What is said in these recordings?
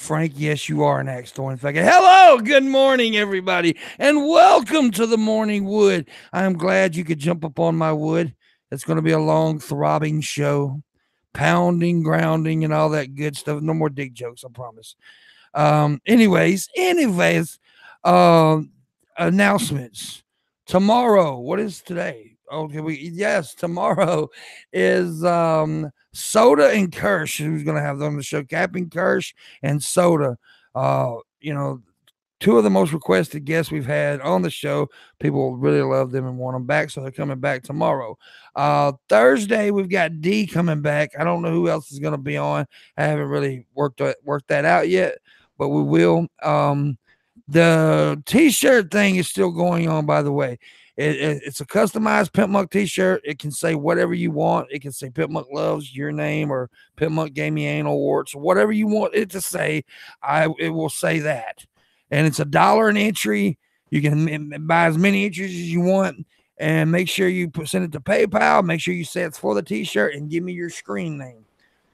Frank, yes, you are an axe throwing faggot. Hello, good morning, everybody, and welcome to the Morning Wood. I am glad you could jump up on my wood. It's going to be a long, throbbing show, pounding, grounding, and all that good stuff. No more dick jokes, I promise. Anyways, announcements. Tomorrow, what is today? Okay, yes, tomorrow is Soda and Kirsch, who's going to have them on the show. Captain Kirsch and Soda. Two of the most requested guests we've had on the show. People really love them and want them back, so they're coming back tomorrow. Thursday, we've got D coming back. I don't know who else is going to be on. I haven't really worked that out yet, but we will. The t-shirt thing is still going on, by the way. It's a customized Pimpmunk t-shirt. It can say whatever you want. It can say Pimpmunk loves your name, or Pimpmunk gave me anal warts, or whatever you want it to say. It will say that. And it's $1 an entry. You can buy as many entries as you want, and make sure you send it to PayPal. Make sure you say it's for the t-shirt, and give me your screen name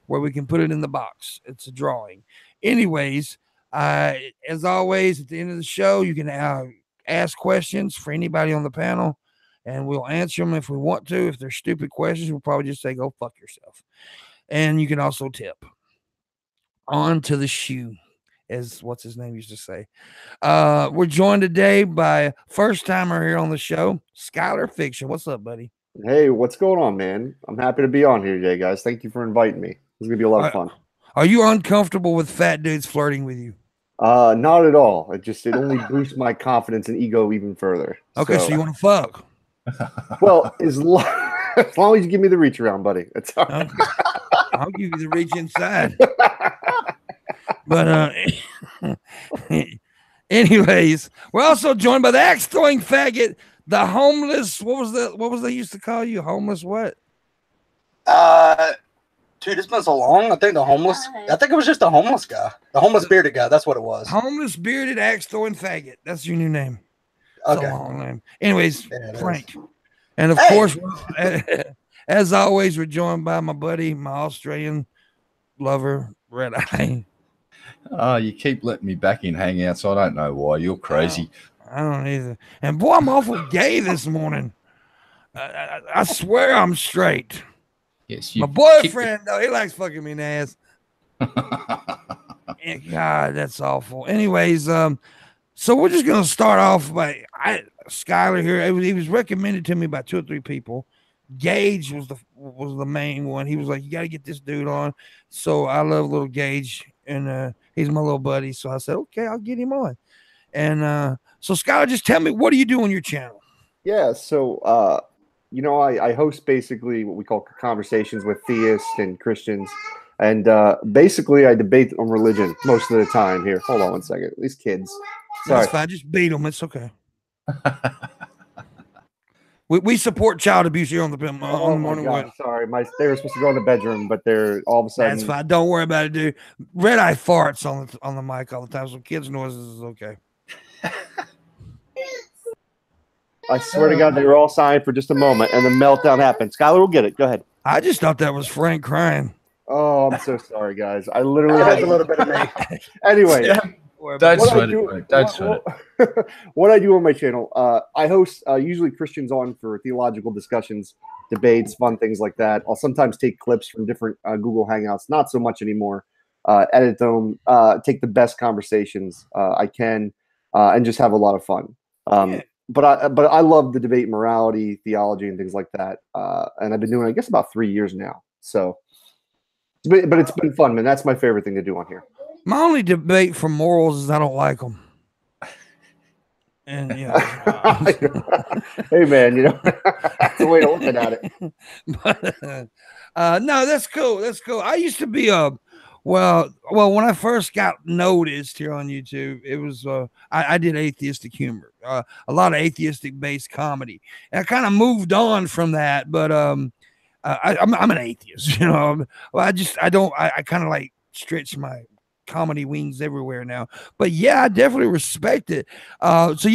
where we can put it in the box. It's a drawing. Anyways, as always, at the end of the show, you can ask questions for anybody on the panel, and we'll answer them if we want to. If they're stupid questions, we'll probably just say, go fuck yourself. And you can also tip. On to the shoe, as what's his name used to say. We're joined today by first timer here on the show, SkylerFiction. What's up, buddy? Hey, what's going on, man? I'm happy to be on here today, guys. Thank you for inviting me. It's gonna be a lot of fun. Are you uncomfortable with fat dudes flirting with you? Not at all. It only boosts my confidence and ego even further. Okay, so you want to fuck? Well, as long as you give me the reach around, buddy. That's all right. I'll give you the reach inside. But anyways, we're also joined by the axe throwing faggot, the homeless. What was they used to call you? Homeless what? Dude, it's been so long. I think it was just a homeless guy. The homeless bearded guy. That's what it was. Homeless bearded axe throwing faggot. That's your new name. Okay. It's a long name. Anyways, Frank. And of course, as always, we're joined by my buddy, my Australian lover, Red Eye. Oh, you keep letting me back in hangouts. I don't know why. You're crazy. I don't either. And boy, I'm awful gay this morning. I swear I'm straight. Yes, my boyfriend, though, he likes fucking me in the ass. God, that's awful. Anyways, so we're just gonna start off by Skyler here. He was recommended to me by 2 or 3 people. Gage was the main one. He was like, you got to get this dude on. So I love little Gage, and he's my little buddy. So I said, okay, I'll get him on. And so Skyler, just tell me, what do you do on your channel? Yeah, so I host basically what we call conversations with theists and Christians, and basically I debate on religion most of the time. Here, hold on one second. These kids. Sorry. That's fine. Just beat them. It's okay. we support child abuse here on the Morning Wood. Sorry, they were supposed to go in the bedroom, but they're all of a sudden. That's fine. Don't worry about it, dude. Red Eye farts on the mic all the time, so kids' noises is okay. I swear to God, they were all signed for just a moment, and the meltdown happened. Skyler will get it. Go ahead. I just thought that was Frank crying. Oh, I'm so sorry, guys. I literally had a little bit of me. Anyway, don't sweat it. Don't sweat it. What I do on my channel, I host usually Christians on for theological discussions, debates, fun things like that. I'll sometimes take clips from different Google Hangouts, not so much anymore. Edit them, take the best conversations I can, and just have a lot of fun. But I love the debate morality, theology, and things like that. And I've been doing it, I guess, about 3 years now. So, but it's been fun, man. That's my favorite thing to do on here. My only debate for morals is I don't like them. And hey, man, that's the way to look at it. But, no, that's cool. That's cool. I used to be well, when I first got noticed here on YouTube, it was I did atheistic humor, a lot of atheistic based comedy, and I kind of moved on from that. But I'm an atheist, Well, I kind of like stretch my comedy wings everywhere now. But yeah, I definitely respect it. So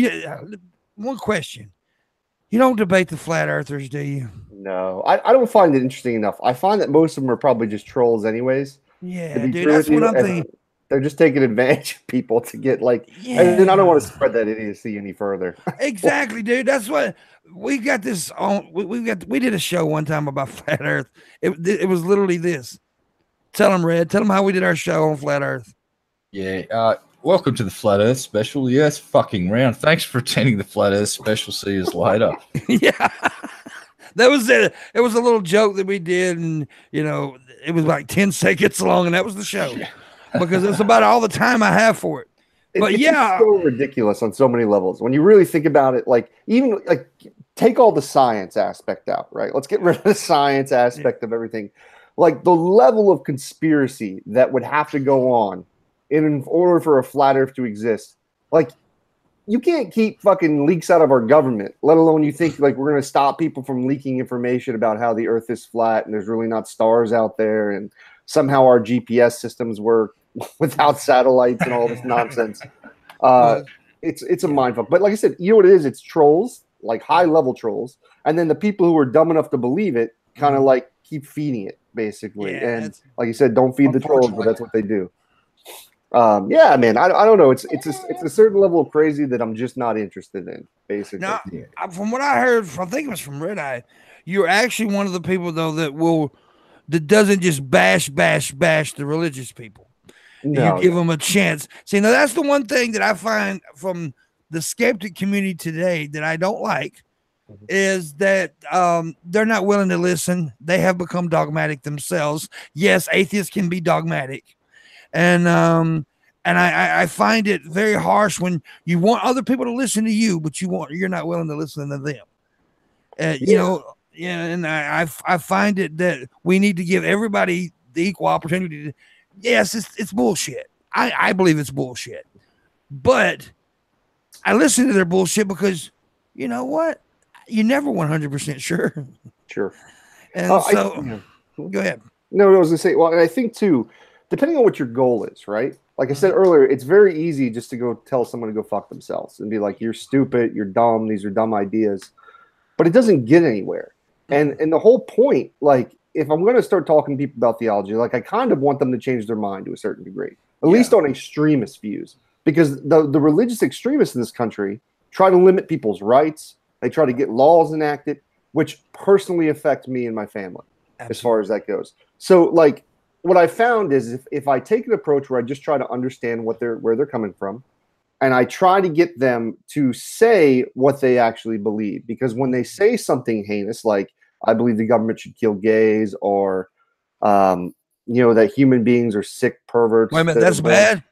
one question: you don't debate the flat earthers, do you? No, I don't find it interesting enough. I find that most of them are probably just trolls, anyways. Yeah, dude, that's what I'm thinking. They're just taking advantage of people to get like. Yeah. And then I don't want to spread that idiocy any further. Exactly, dude. That's what we got this on. We did a show one time about flat Earth. It was literally this. Tell them, Red. Tell them how we did our show on flat Earth. Yeah. Welcome to the Flat Earth special. Yes, fucking round. Thanks for attending the Flat Earth special. See you later. Yeah. That was it. It was a little joke that we did, and it was like 10 seconds long, and that was the show. Because it's about all the time I have for it. But it's yeah, so ridiculous on so many levels. When you really think about it, like even like take all the science aspect out, right? Let's get rid of the science aspect of everything. Like the level of conspiracy that would have to go on in order for a flat Earth to exist. Like you can't keep fucking leaks out of our government, let alone you think like we're going to stop people from leaking information about how the Earth is flat and there's really not stars out there and somehow our GPS systems work without satellites and all this nonsense. It's a mindfuck. But like I said, you know what it is? It's trolls, like high level trolls, and then the people who are dumb enough to believe it kind of like keep feeding it, basically. Yeah, and like you said, don't feed the trolls, but that's what they do. Yeah, man, I don't know. It's a certain level of crazy that I'm just not interested in, basically. now, from what I heard, I think it was from Red Eye, you're actually one of the people though that doesn't just bash the religious people. No, you give them a chance. See, now that's the one thing that I find from the skeptic community today that I don't like is that they're not willing to listen. They have become dogmatic themselves. Yes, atheists can be dogmatic, and I find it very harsh when you want other people to listen to you, but you're not willing to listen to them. You know, yeah, and I find it that we need to give everybody the equal opportunity to. Yes, it's bullshit. I believe it's bullshit. But I listen to their bullshit because you know what? You're never 100% sure. Sure. And go ahead. No, I was going to say, well, and I think too, depending on what your goal is, right? Like I said earlier, it's very easy just to go tell someone to go fuck themselves and be like, you're stupid, you're dumb, these are dumb ideas. But it doesn't get anywhere. And the whole point, like, if I'm going to start talking to people about theology, like I kind of want them to change their mind to a certain degree, at least on extremist views, because the religious extremists in this country try to limit people's rights. They try to get laws enacted, which personally affect me and my family. Absolutely. As far as that goes. So like what I found is if I take an approach where I just try to understand where they're coming from, and I try to get them to say what they actually believe, because when they say something heinous, like I believe the government should kill gays, or that human beings are sick perverts. Wait a minute, that's bad.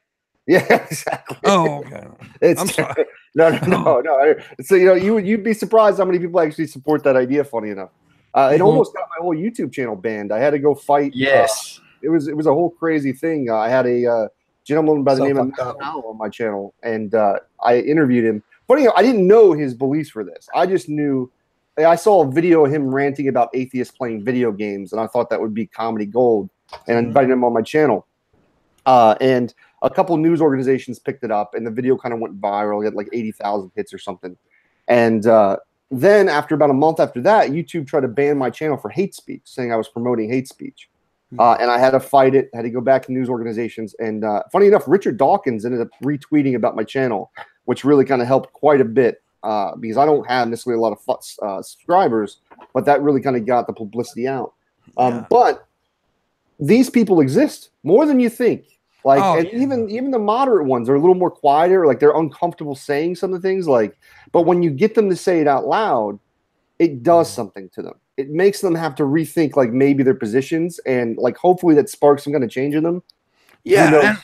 Yeah, exactly. Oh, okay. I'm sorry. No. So you'd be surprised how many people actually support that idea. Funny enough, it almost got my whole YouTube channel banned. I had to go fight. Yes, it was a whole crazy thing. I had a gentleman by the name of Matt on my channel, and I interviewed him. Funny enough, I didn't know his beliefs for this. I just knew. I saw a video of him ranting about atheists playing video games, and I thought that would be comedy gold, and I invited him on my channel. And a couple news organizations picked it up, and the video kind of went viral. It had like 80,000 hits or something. And then after about a month after that, YouTube tried to ban my channel for hate speech, saying I was promoting hate speech. And I had to fight it, had to go back to news organizations. And funny enough, Richard Dawkins ended up retweeting about my channel, which really kind of helped quite a bit. Because I don't have necessarily a lot of subscribers, but that really kind of got the publicity out. But these people exist more than you think. Like, even the moderate ones are a little more quieter. Like they're uncomfortable saying some of the things. Like, but when you get them to say it out loud, it does something to them. It makes them have to rethink like maybe their positions, and like hopefully that sparks some kind of change in them. Yeah,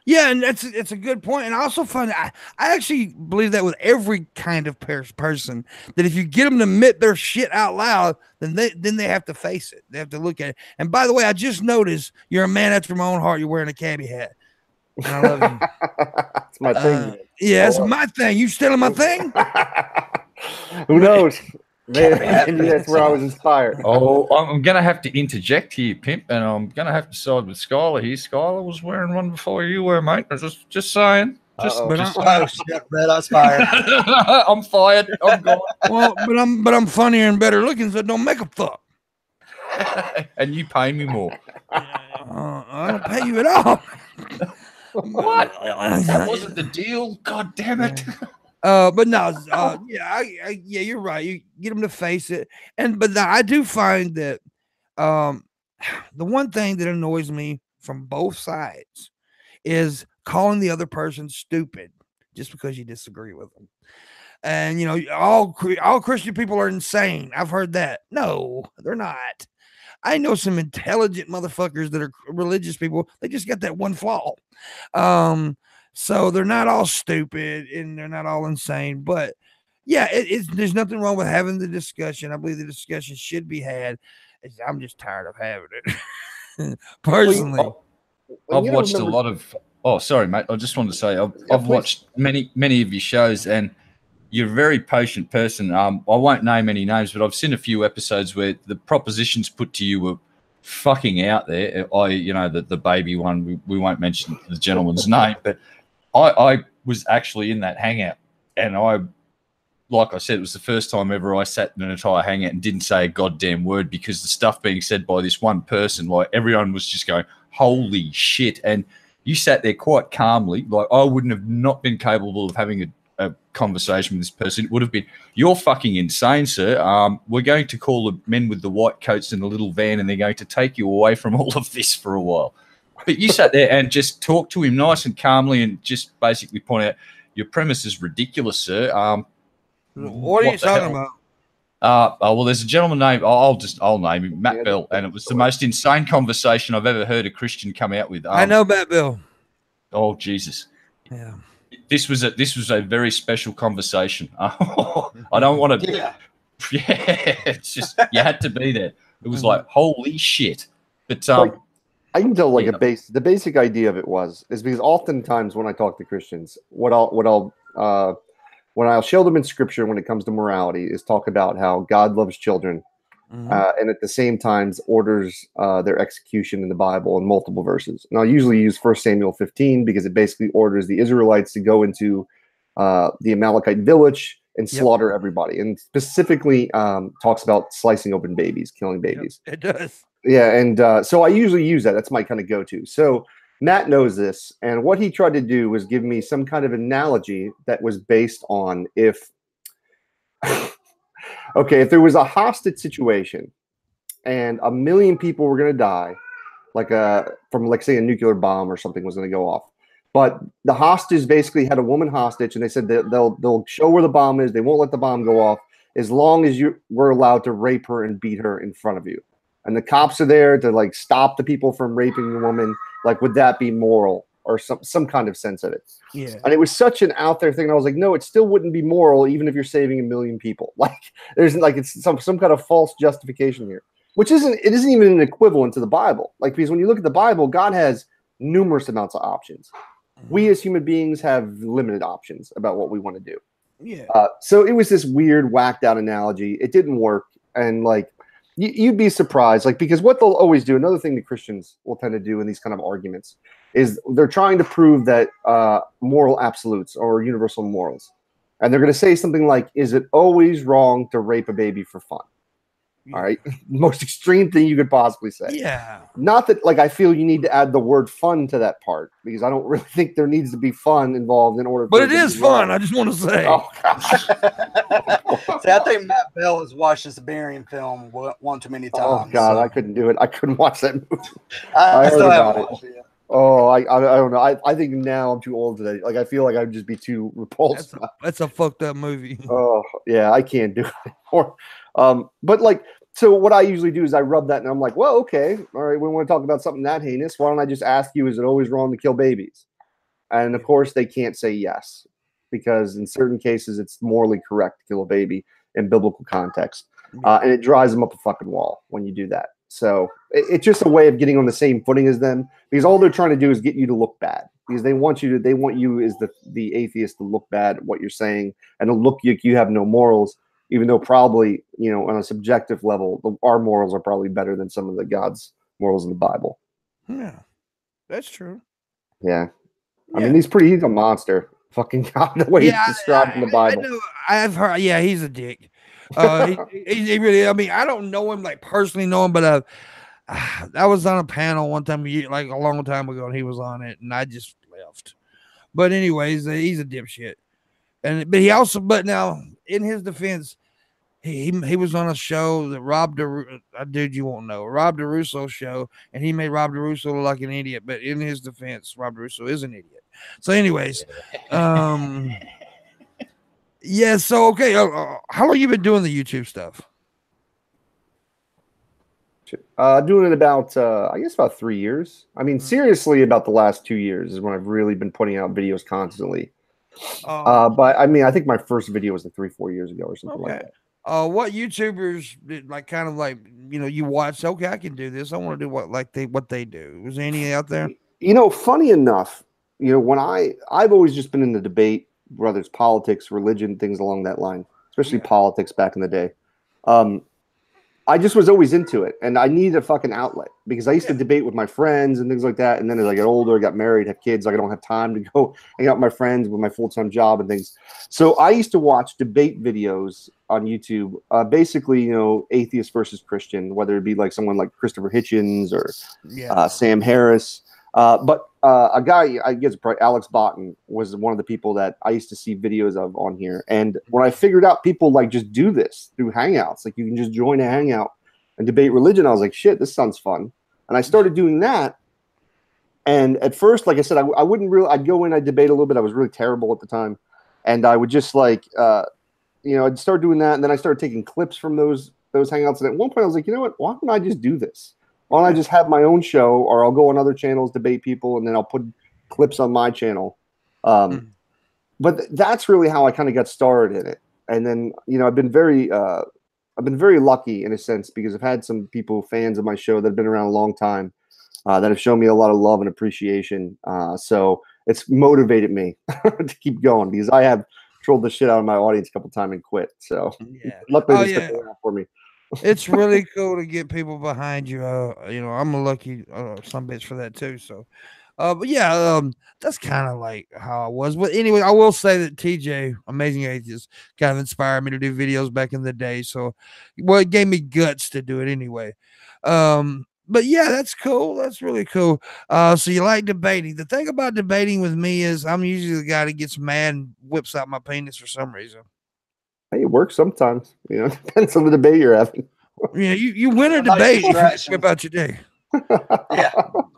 Yeah, and it's a good point. And I also find I actually believe that with every kind of person, that if you get them to admit their shit out loud, then they have to face it. They have to look at it. And by the way, I just noticed you're a man after my own heart. You're wearing a cabbie hat. And I love you. It's my thing. Yeah, it's my thing. You stealing my thing? Who knows? Maybe that's where I was inspired. Oh, I'm going to have to interject here, Pimp, and I'm going to have to side with Skyler here. Skyler was wearing one before you were, mate. I'm just saying. Red Eyes fired. I'm fired. I'm gone. Well, but I'm funnier and better looking, so don't make a fuck. And you pay me more. I don't pay you at all. What? That wasn't the deal. God damn it. But no, yeah, yeah, you're right. You get them to face it, but I do find that the one thing that annoys me from both sides is calling the other person stupid just because you disagree with them. And all Christian people are insane. I've heard that. No, they're not. I know some intelligent motherfuckers that are religious people. They just got that one flaw. So they're not all stupid and they're not all insane. But yeah, there's nothing wrong with having the discussion. I believe the discussion should be had. I'm just tired of having it. Personally. I've watched a lot of. Oh, sorry, mate. I just wanted to say I've watched many of your shows, and you're a very patient person. I won't name any names, but I've seen a few episodes where the propositions put to you were fucking out there. The baby one. We won't mention the gentleman's name, but I was actually in that hangout, and like I said, it was the first time ever I sat in an entire hangout and didn't say a goddamn word because the stuff being said by this one person, like everyone was just going, holy shit. And you sat there quite calmly. Like I wouldn't have not been capable of having a conversation with this person. It would have been, you're fucking insane, sir. We're going to call the men with the white coats in the little van and they're going to take you away from all of this for a while. But you sat there and just talked to him nice and calmly and just basically point out, your premise is ridiculous, sir. What are you talking about? Well, there's a gentleman named, I'll name him, Matt Bell, and it was the most insane conversation I've ever heard a Christian come out with. I know Matt Bell. Oh, Jesus. Yeah. This was a very special conversation. I don't want to. Yeah. It's just you had to be there. It was like holy shit. But I can tell the basic idea of it is because oftentimes when I talk to Christians, when I'll show them in scripture when it comes to morality is talk about how God loves children, and at the same time orders their execution in the Bible in multiple verses. And I'll usually use 1 Samuel 15 because it basically orders the Israelites to go into the Amalekite village and slaughter everybody, and specifically talks about slicing open babies, killing babies. Yep, it does. Yeah, and so I usually use that. That's my kind of go-to. So Matt knows this, and what he tried to do was give me some kind of analogy that was based on if there was a hostage situation and 1 million people were going to die, from say a nuclear bomb or something was going to go off, but the hostages basically had a woman hostage, and they said they'll show where the bomb is. They won't let the bomb go off as long as you were allowed to rape her and beat her in front of you. And the cops are there to stop the people from raping the woman. Would that be moral or some kind of sense of it? Yeah. And it was such an out there thing. And I was like, no, it still wouldn't be moral, even if you're saving 1 million people. There's it's some kind of false justification here, which isn't even an equivalent to the Bible. Because when you look at the Bible, God has numerous amounts of options. We as human beings have limited options about what we want to do. Yeah. So it was this weird, whacked out analogy. It didn't work. And you'd be surprised, because what they'll always do, another thing that Christians will tend to do in these kind of arguments is they're trying to prove that moral absolutes or universal morals. And they're going to say something like, is it always wrong to rape a baby for fun? All right. Most extreme thing you could possibly say. Yeah. Not that I feel you need to add the word fun to that part, because I don't really think there needs to be fun involved in order. But it is fun. I just want to say. Oh, gosh. See, I think Matt Bell has watched the Siberian film one too many times. Oh God, I couldn't do it. I couldn't watch that movie. I still haven't watched it yet. Oh, I don't know. I think now I'm too old today. I feel like I'd just be too repulsed. That's a fucked up movie. Oh yeah, I can't do it anymore. But so what I usually do is I rub that and I'm like, well, okay, all right, we want to talk about something that heinous. Why don't I just ask you, is it always wrong to kill babies? And of course they can't say yes, because in certain cases it's morally correct to kill a baby in biblical context. And it drives them up a fucking wall when you do that. So it's just a way of getting on the same footing as them, because all they're trying to do is get you to look bad, because they want you as the atheist to look bad at what you're saying and to look like you have no morals, even though probably, on a subjective level, our morals are probably better than some of the God's morals in the Bible. Yeah, that's true. Yeah. I mean, he's a monster. Fucking God, the way he's described in the Bible. I know, I've heard, he's a dick. He really, I don't know him, personally know him, but I was on a panel one time, a long time ago, and he was on it, and I just left. But anyways, he's a dipshit. But he also, but now in his defense, he was on a show that a dude you won't know, Rob DeRusso show, and he made Rob DeRusso look like an idiot. But in his defense, Rob DeRusso is an idiot. So, anyways, yeah. So, okay, how long you been doing the YouTube stuff? Doing it about, I guess about 3 years. I mean, seriously, about the last 2 years is when I've really been putting out videos constantly. But I mean, I think my first video was like 3-4 years ago or something like that. What YouTubers did, like, kind of like, you watch? Okay, I can do this. I want to do what they do. Was there any out there? Funny enough, when I've always just been in the debate, whether it's politics, religion, things along that line, especially politics back in the day. I just was always into it, and I needed a fucking outlet because I used to debate with my friends and things like that. And then as I got older, I got married, have kids, like I don't have time to go hang out with my friends with my full-time job and things. So I used to watch debate videos on YouTube, basically, atheist versus Christian, whether it be like someone like Christopher Hitchens or Sam Harris. But a guy, I guess probably Alex Botten was one of the people that I used to see videos of on here. And when I figured out people like just do this through Hangouts, like you can just join a Hangout and debate religion, I was like, shit, this sounds fun. And I started doing that. And at first, like I said, I wouldn't really, I'd go in, I'd debate a little bit. I was really terrible at the time. And I would just like, I'd start doing that. And then I started taking clips from those Hangouts. And at one point I was like, you know what, why don't I just do this? Why don't I just have my own show, or I'll go on other channels, debate people, and then I'll put clips on my channel. But that's really how I kind of got started in it. And then, I've been very lucky in a sense because I've had some people, fans of my show that have been around a long time, that have shown me a lot of love and appreciation. So it's motivated me to keep going because I have trolled the shit out of my audience a couple of times and quit. So luckily they stuck around for me. It's really cool to get people behind you. I'm a lucky some bitch for that too. So, but yeah, that's kind of like how I was. But anyway, I will say that TJ, Amazing Atheist, kind of inspired me to do videos back in the day. So, it gave me guts to do it anyway. But yeah, that's cool. That's really cool. So you like debating. The thing about debating with me is I'm usually the guy that gets mad and whips out my penis for some reason. Hey, it works sometimes. Depends on the debate you're having. Yeah, you win a debate if you whip out your dick.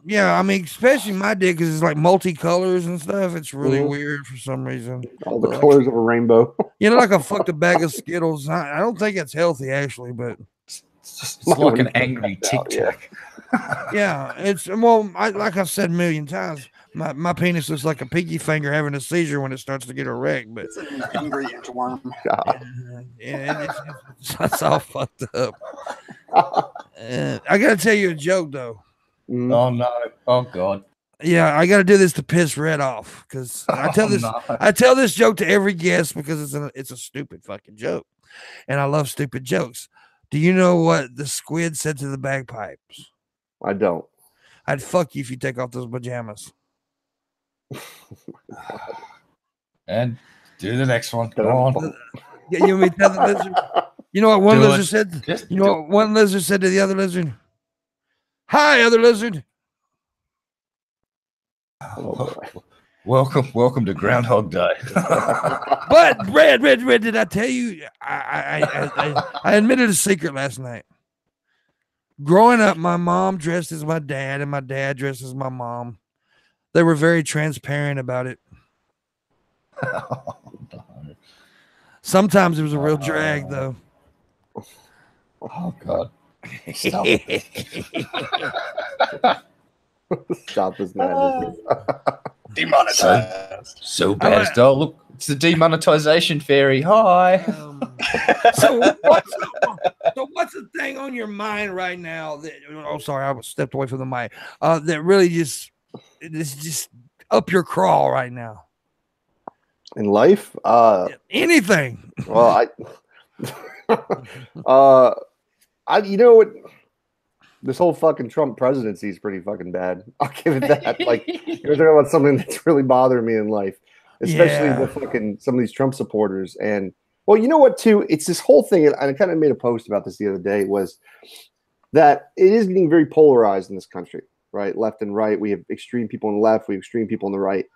Yeah. I mean, especially my dick because it's like multicolors and stuff. It's really weird for some reason. All the colors of a rainbow. Like I fucked a bag of Skittles. I don't think it's healthy actually, but it's like an angry Tic Tac. Yeah, it's like I've said a million times. My penis looks like a pinky finger having a seizure when it starts to get erect, but it's an angry inchworm. It's all fucked up. I gotta tell you a joke though. Oh no! Oh god! Yeah, I gotta do this to piss Red off because I tell this joke to every guest because it's a stupid fucking joke, and I love stupid jokes. Do you know what the squid said to the bagpipes? I don't. I'd fuck you if you take off those pajamas. And do the next one. Go on. Yeah, you want me to tell the lizard? You know what one lizard said? You know what one lizard said to the other lizard? Hi, other lizard. Welcome to Groundhog Day. But Red, did I tell you? I admitted a secret last night. Growing up, my mom dressed as my dad, and my dad dressed as my mom. They were very transparent about it. Sometimes it was a real drag, though. Oh God! Stop! Stop this madness. Demonetized. So bad. Oh, look, it's the demonetization fairy. Hi. So what's the thing on your mind right now that? Oh, sorry, I stepped away from the mic. That really just up your crawl right now. In life, anything. Well, you know what? This whole fucking Trump presidency is pretty fucking bad. I'll give it that. Like, you're talking about something that's really bothering me in life, especially the fucking some of these Trump supporters. And well, you know what? Too, it's this whole thing. And I kind of made a post about this the other day. Was that it is getting very polarized in this country, right? Left and right. We have extreme people on the left. We have extreme people on the right.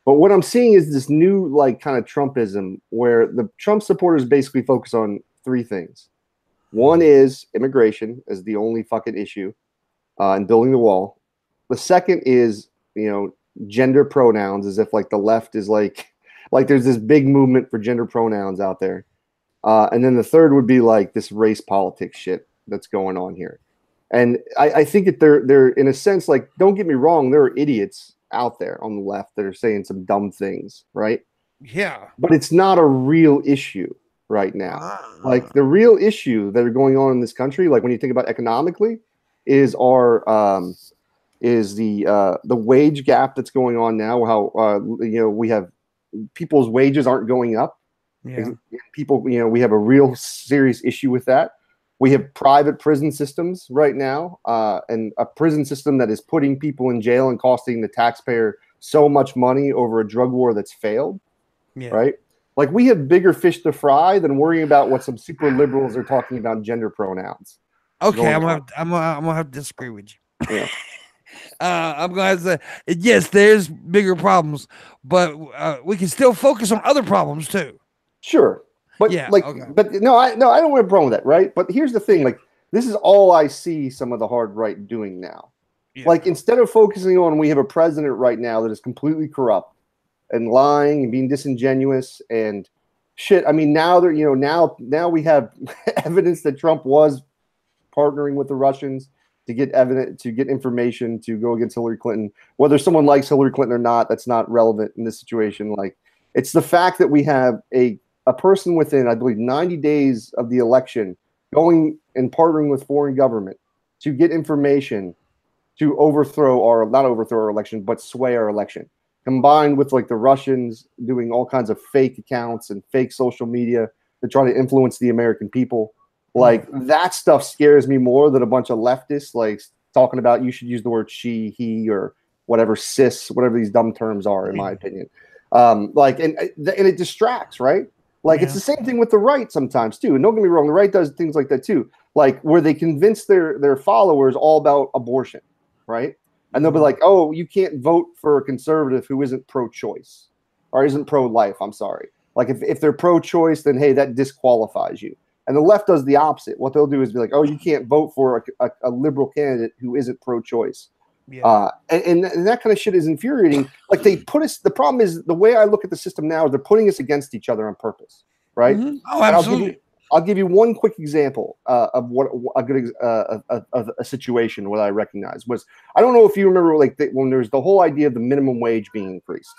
But what I'm seeing is this new like kind of Trumpism where the Trump supporters basically focus on three things. One is immigration as the only fucking issue, and building the wall. The second is, gender pronouns, as if like the left is like there's this big movement for gender pronouns out there. And then the third would be like this race politics shit that's going on here. And I think that they're in a sense, like, don't get me wrong, there are idiots out there on the left that are saying some dumb things, right? Yeah. But it's not a real issue right now. Like the real issue that are going on in this country, like when you think about economically, is the wage gap that's going on now. How we have people's wages aren't going up. Yeah. People, we have a real serious issue with that. We have private prison systems right now, and a prison system that is putting people in jail and costing the taxpayer so much money over a drug war that's failed. Yeah. Right? Like we have bigger fish to fry than worrying about what some super liberals are talking about gender pronouns. Okay, I'm gonna have to disagree with you. Yeah. I'm gonna have to say yes, there's bigger problems, but we can still focus on other problems too. Sure. But yeah, but no, I don't have a problem with that, right? But here's the thing, like this is all I see some of the hard right doing now. Yeah. Like instead of focusing on we have a president right now that is completely corrupt and lying and being disingenuous and shit. I mean, now they're now we have evidence that Trump was partnering with the Russians to get information to go against Hillary Clinton. Whether someone likes Hillary Clinton or not, that's not relevant in this situation. Like it's the fact that we have a person within, I believe, 90 days of the election going and partnering with foreign government to get information to not overthrow our election, but sway our election. Combined with like the Russians doing all kinds of fake accounts and fake social media to try to influence the American people. Like that stuff scares me more than a bunch of leftists like talking about you should use the word she, he, or whatever, cis, whatever these dumb terms are, in my opinion. And it distracts, right? Like it's the same thing with the right sometimes too. And don't get me wrong, the right does things like that too. Like where they convince their followers all about abortion, right? And they'll be like, oh, you can't vote for a conservative who isn't pro-choice or isn't pro-life. I'm sorry. Like if they're pro-choice, then hey, that disqualifies you. And the left does the opposite. What they'll do is be like, oh, you can't vote for a liberal candidate who isn't pro-choice. Yeah. And that kind of shit is infuriating. Like they put us, the problem is the way I look at the system now is they're putting us against each other on purpose, right? Mm-hmm. Oh, absolutely. I'll give you one quick example of what a good of a situation what I recognize was, I don't know if you remember when there was the whole idea of the minimum wage being increased.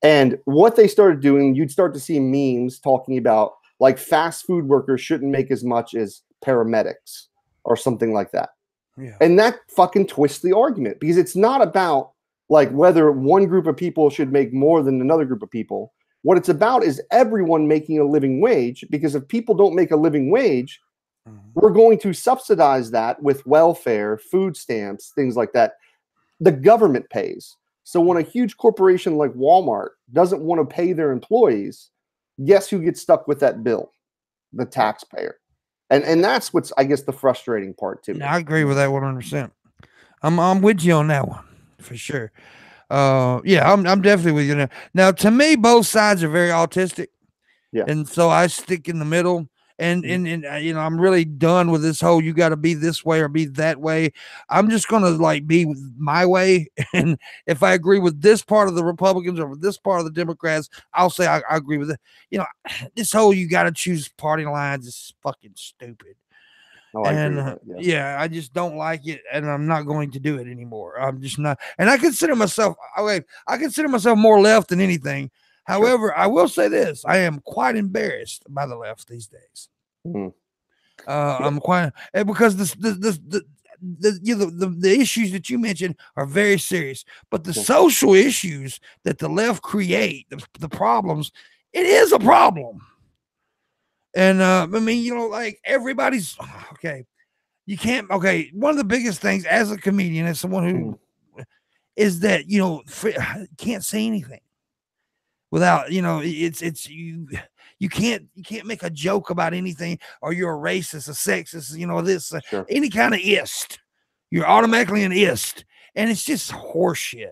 And what they started doing, you'd start to see memes talking about like fast food workers shouldn't make as much as paramedics or something like that. Yeah. And that fucking twists the argument because it's not about like whether one group of people should make more than another group of people. What it's about is everyone making a living wage, because if people don't make a living wage, we're going to subsidize that with welfare, food stamps, things like that. The government pays. So when a huge corporation like Walmart doesn't want to pay their employees, guess who gets stuck with that bill? The taxpayer. And that's what's, I guess, the frustrating part too. I agree with that 100%. I'm with you on that one for sure. I'm definitely with you now. Now, to me, both sides are very autistic. Yeah. And so I stick in the middle. And I'm really done with this whole you got to be this way or be that way. I'm just going to like be my way. And if I agree with this part of the Republicans or with this part of the Democrats, I'll say I agree with it. This whole you got to choose party lines is fucking stupid. Oh, I just don't like it, and I'm not going to do it anymore. I'm just not. And I consider myself more left than anything. However, sure. I will say this: I am quite embarrassed by the left these days. Mm-hmm. I'm quite because the issues that you mentioned are very serious, but the social issues that the left create, the problems, it is a problem. And like everybody's okay. You can't. Okay, one of the biggest things as a comedian, as someone who is that can't say anything without it's you can't make a joke about anything, or you're a racist, a sexist, sure. Any kind of ist, you're automatically an ist, and it's just horseshit.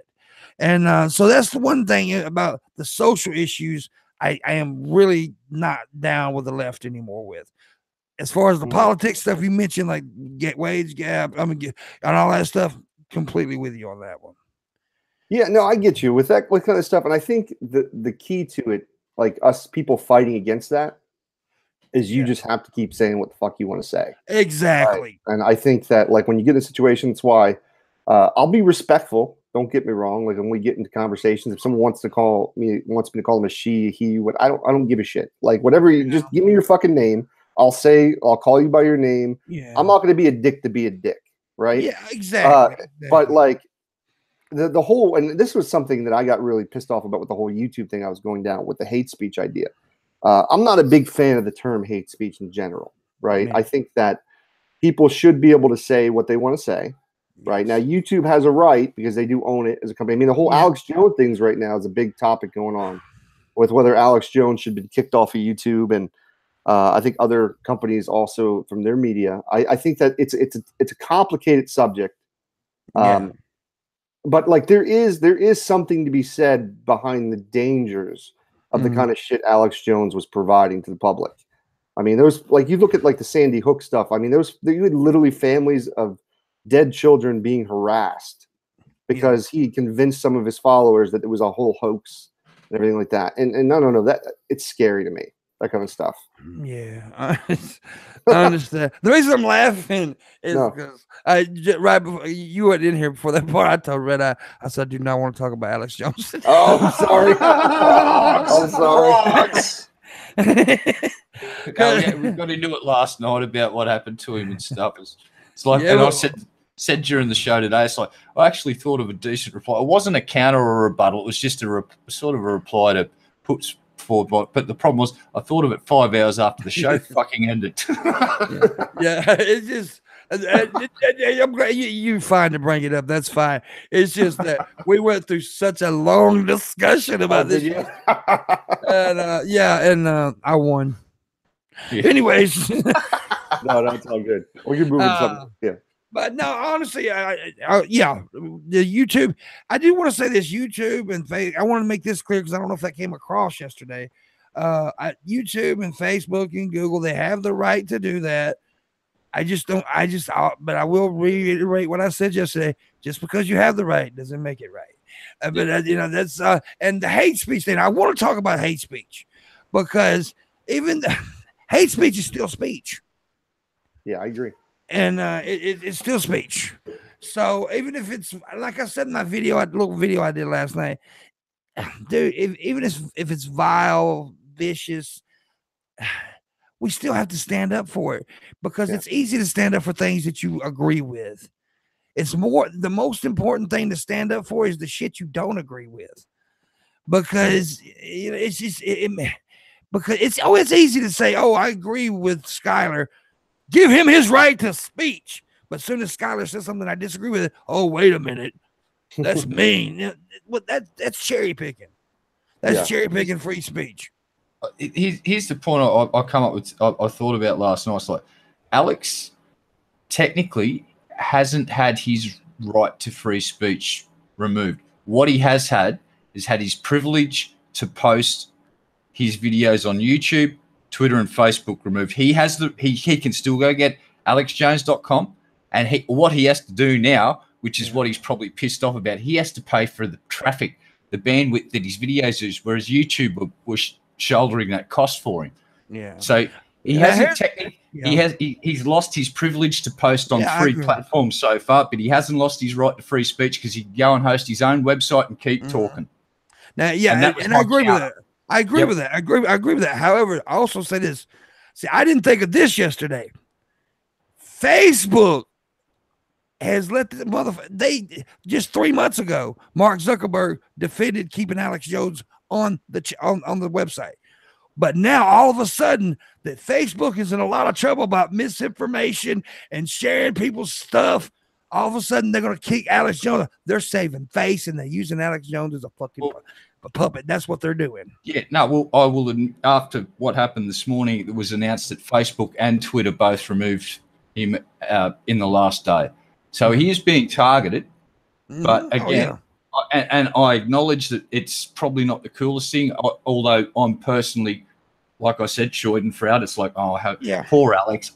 And so that's the one thing about the social issues I am really not down with the left anymore with. As far as the politics stuff you mentioned, like wage gap, and all that stuff, completely with you on that one. Yeah, no, I get you with that kind of stuff. And I think the key to it, like us people fighting against that, is you just have to keep saying what the fuck you want to say. Exactly. Right? And I think that, like, when you get in a situation, that's why I'll be respectful. Don't get me wrong. Like, when we get into conversations, if someone wants me to call him a she, he, what, I don't give a shit. Like, whatever, you just give me your fucking name. I'll call you by your name. Yeah. I'm not going to be a dick to be a dick. Right. Yeah, exactly. But like the whole, and this was something that I got really pissed off about with the whole YouTube thing I was going down with, the hate speech idea. I'm not a big fan of the term hate speech in general. Right. I think that people should be able to say what they want to say. Right now, YouTube has a right because they do own it as a company. I mean, the whole Alex Jones things right now is a big topic going on with whether Alex Jones should be kicked off of YouTube, and I think other companies also from their media. I think that it's a complicated subject, but like there is something to be said behind the dangers of the kind of shit Alex Jones was providing to the public. I mean, those, like, you look at like the Sandy Hook stuff. I mean, you had literally families of dead children being harassed because he convinced some of his followers that it was a whole hoax and everything like that. And no, that it's scary to me, that kind of stuff. Yeah, I understand. The reason I'm laughing is because right before you were in here before that part, I told Red Eye, I said, I do not want to talk about Alex Jones. Oh, I'm sorry. I'm sorry. We got into it last night about what happened to him and stuff. It's like, and I said during the show today, it's like, I actually thought of a decent reply. It wasn't a counter or a rebuttal. It was just sort of a reply to put forward. But the problem was, I thought of it 5 hours after the show fucking ended. It's just, I'm glad you fine to bring it up. That's fine. It's just that we went through such a long discussion about this. And I won. Yeah. Anyways. No, it's all good. We can move something. Yeah. But no, honestly, the YouTube. I do want to say this: YouTube and Facebook. I want to make this clear because I don't know if that came across yesterday. YouTube and Facebook and Google, they have the right to do that. But I will reiterate what I said yesterday. Just because you have the right doesn't make it right. That's and the hate speech thing. I want to talk about hate speech because even hate speech is still speech. Yeah, I agree. And it's still speech. So even if it's, like I said in my little video I did last night, dude, even if it's vile, vicious, we still have to stand up for it because it's easy to stand up for things that you agree with. It's the most important thing to stand up for is the shit you don't agree with, because it's just because it's easy to say, oh, I agree with Skyler. Give him his right to speech. But as soon as Skyler says something I disagree with, oh, wait a minute. That's mean. That's cherry picking. That's cherry picking free speech. Here's the point I come up with. I thought about last night. It's like, Alex technically hasn't had his right to free speech removed. What he has had is had his privilege to post his videos on YouTube, Twitter, and Facebook removed. He has he can still go get alexjones.com, and what he has to do now, which is what he's probably pissed off about, he has to pay for the traffic, the bandwidth that his videos use, whereas YouTube was shouldering that cost for him. Yeah. So he hasn't he's lost his privilege to post on free platforms so far, but he hasn't lost his right to free speech because he can go and host his own website and keep talking. Now, and I agree with that. I agree with that. I agree with that. However, I also say this. See, I didn't think of this yesterday. Facebook has let the motherfucker. Just 3 months ago, Mark Zuckerberg defended keeping Alex Jones on the website, but now all of a sudden that Facebook is in a lot of trouble about misinformation and sharing people's stuff. All of a sudden they're going to kick Alex Jones. They're saving face and they're using Alex Jones as a fucking puppet. That's what they're doing. Yeah, no, well, I will. After what happened this morning, it was announced that Facebook and Twitter both removed him in the last day. So he is being targeted. But again, and I acknowledge that it's probably not the coolest thing, although I'm personally, like I said, schadenfreude. It's like, poor Alex.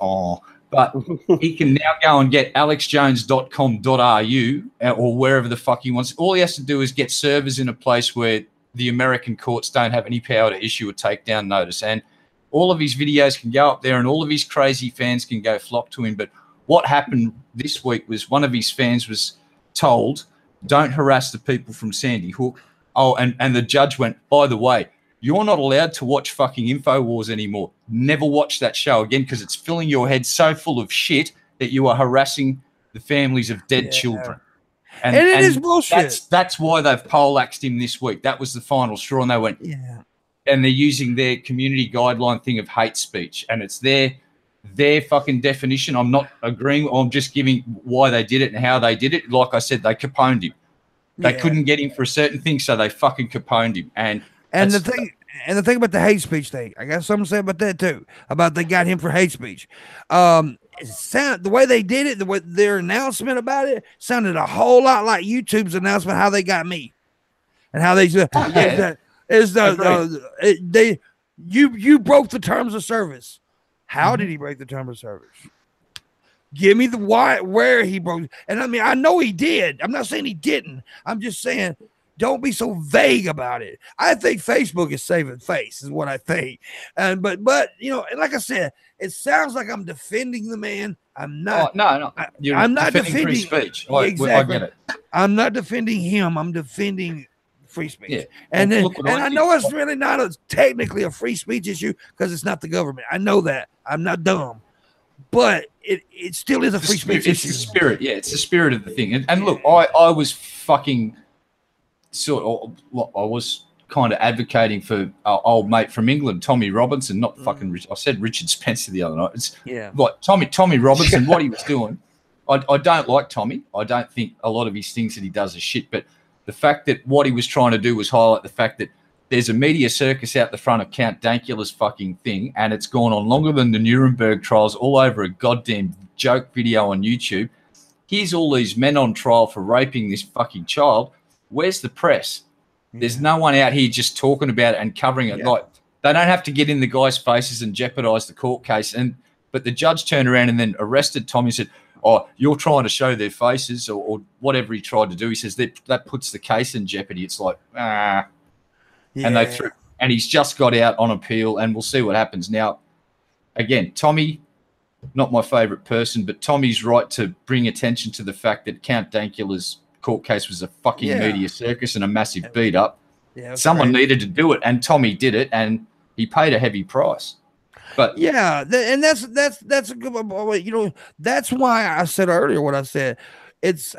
But he can now go and get alexjones.com.au or wherever the fuck he wants. All he has to do is get servers in a place where the American courts don't have any power to issue a takedown notice. And all of his videos can go up there and all of his crazy fans can go flock to him. But what happened this week was one of his fans was told, don't harass the people from Sandy Hook. Oh, and the judge went, by the way, you're not allowed to watch fucking InfoWars anymore. Never watch that show again because it's filling your head so full of shit that you are harassing the families of dead children. And it is bullshit. That's why they've poleaxed him this week. That was the final straw. And they went, and they're using their community guideline thing of hate speech. And it's their fucking definition. I'm not agreeing. I'm just giving why they did it and how they did it. Like I said, they caponed him. They couldn't get him for a certain thing, so they fucking caponed him. And the thing about the hate speech thing, I got something to say about that too. About they got him for hate speech. The way they did it, their announcement about it sounded a whole lot like YouTube's announcement how they got me, and how they said you broke the terms of service. How did he break the terms of service? Give me the why, where he broke. And I mean, I know he did. I'm not saying he didn't. I'm just saying, don't be so vague about it. I think Facebook is saving face, is what I think. And but you know, and like I said, it sounds like I'm defending the man. I'm not. Oh, no. I'm not defending free speech. Exactly. I get it. I'm not defending him. I'm defending free speech. Yeah. And I know it's really not technically a free speech issue because it's not the government. I know that. I'm not dumb. But it still is a free speech issue. It's the spirit. Yeah, it's the spirit of the thing. And look, I was fucking I was kind of advocating for our old mate from England, Tommy Robinson, not fucking I said Richard Spencer the other night. It's like Tommy Robinson, what he was doing. I don't like Tommy. I don't think a lot of his things that he does is shit. But the fact that what he was trying to do was highlight the fact that there's a media circus out the front of Count Dankula's fucking thing, and it's gone on longer than the Nuremberg trials, all over a goddamn joke video on YouTube. Here's all these men on trial for raping this fucking child. Where's the press? There's no one out here just talking about it and covering it. Like, they don't have to get in the guys' faces and jeopardize the court case. But the judge turned around and then arrested Tommy and said, oh, you're trying to show their faces or whatever he tried to do. He says that puts the case in jeopardy. It's like, And they threw, and he's just got out on appeal, and we'll see what happens. Now, again, Tommy, not my favorite person, but Tommy's right to bring attention to the fact that Count Dankula's court case was a fucking media circus and a massive beat up. Someone needed to do it, and Tommy did it, and he paid a heavy price. But and that's a good one. You know, that's why I said earlier what I said. It's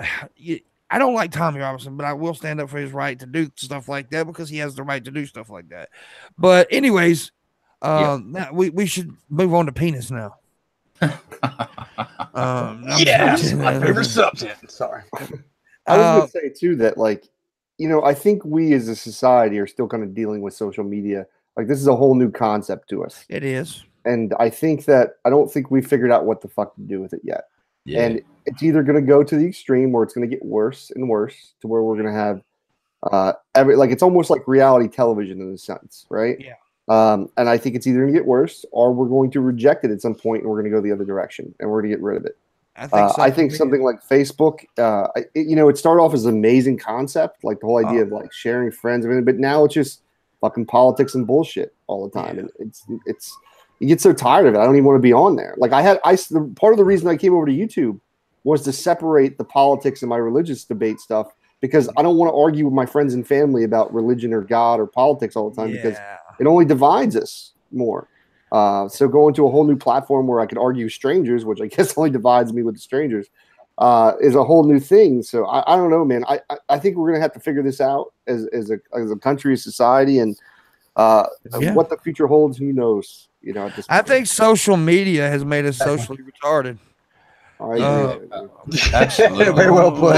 I don't like Tommy Robinson, but I will stand up for his right to do stuff like that because he has the right to do stuff like that. But anyways, now we should move on to penis now. Yes, my favorite subject. Sorry. I was going to say too that, like, you know, I think we as a society are still kind of dealing with social media. Like, this is a whole new concept to us. It is. And I don't think we figured out what the fuck to do with it yet. Yeah. And it's either going to go to the extreme or it's going to get worse and worse to where we're going to have it's almost like reality television in a sense, right? Yeah. And I think it's either going to get worse or we're going to reject it at some point and we're going to go the other direction and we're going to get rid of it. I think something like Facebook, it started off as an amazing concept, like the whole idea of like sharing friends and everything, but now it's just fucking politics and bullshit all the time. And it's you get so tired of it. I don't even want to be on there. Like part of the reason I came over to YouTube was to separate the politics and my religious debate stuff, because I don't want to argue with my friends and family about religion or God or politics all the time because it only divides us more. So going to a whole new platform where I could argue strangers, which I guess only divides me with the strangers, is a whole new thing. So I don't know, man. I think we're going to have to figure this out as a country, a society, and what the future holds, who knows? You know, I think social media has made us socially retarded. Absolutely. Very well put.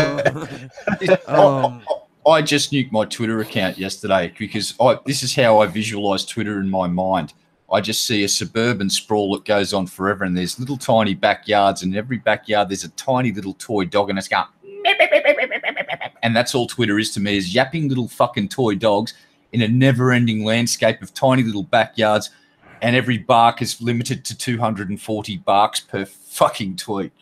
I just nuked my Twitter account yesterday because this is how I visualize Twitter in my mind. I just see a suburban sprawl that goes on forever, and there's little tiny backyards, and in every backyard there's a tiny little toy dog, and it's going, and that's all Twitter is to me, is yapping little fucking toy dogs in a never-ending landscape of tiny little backyards, and every bark is limited to 240 barks per fucking tweet.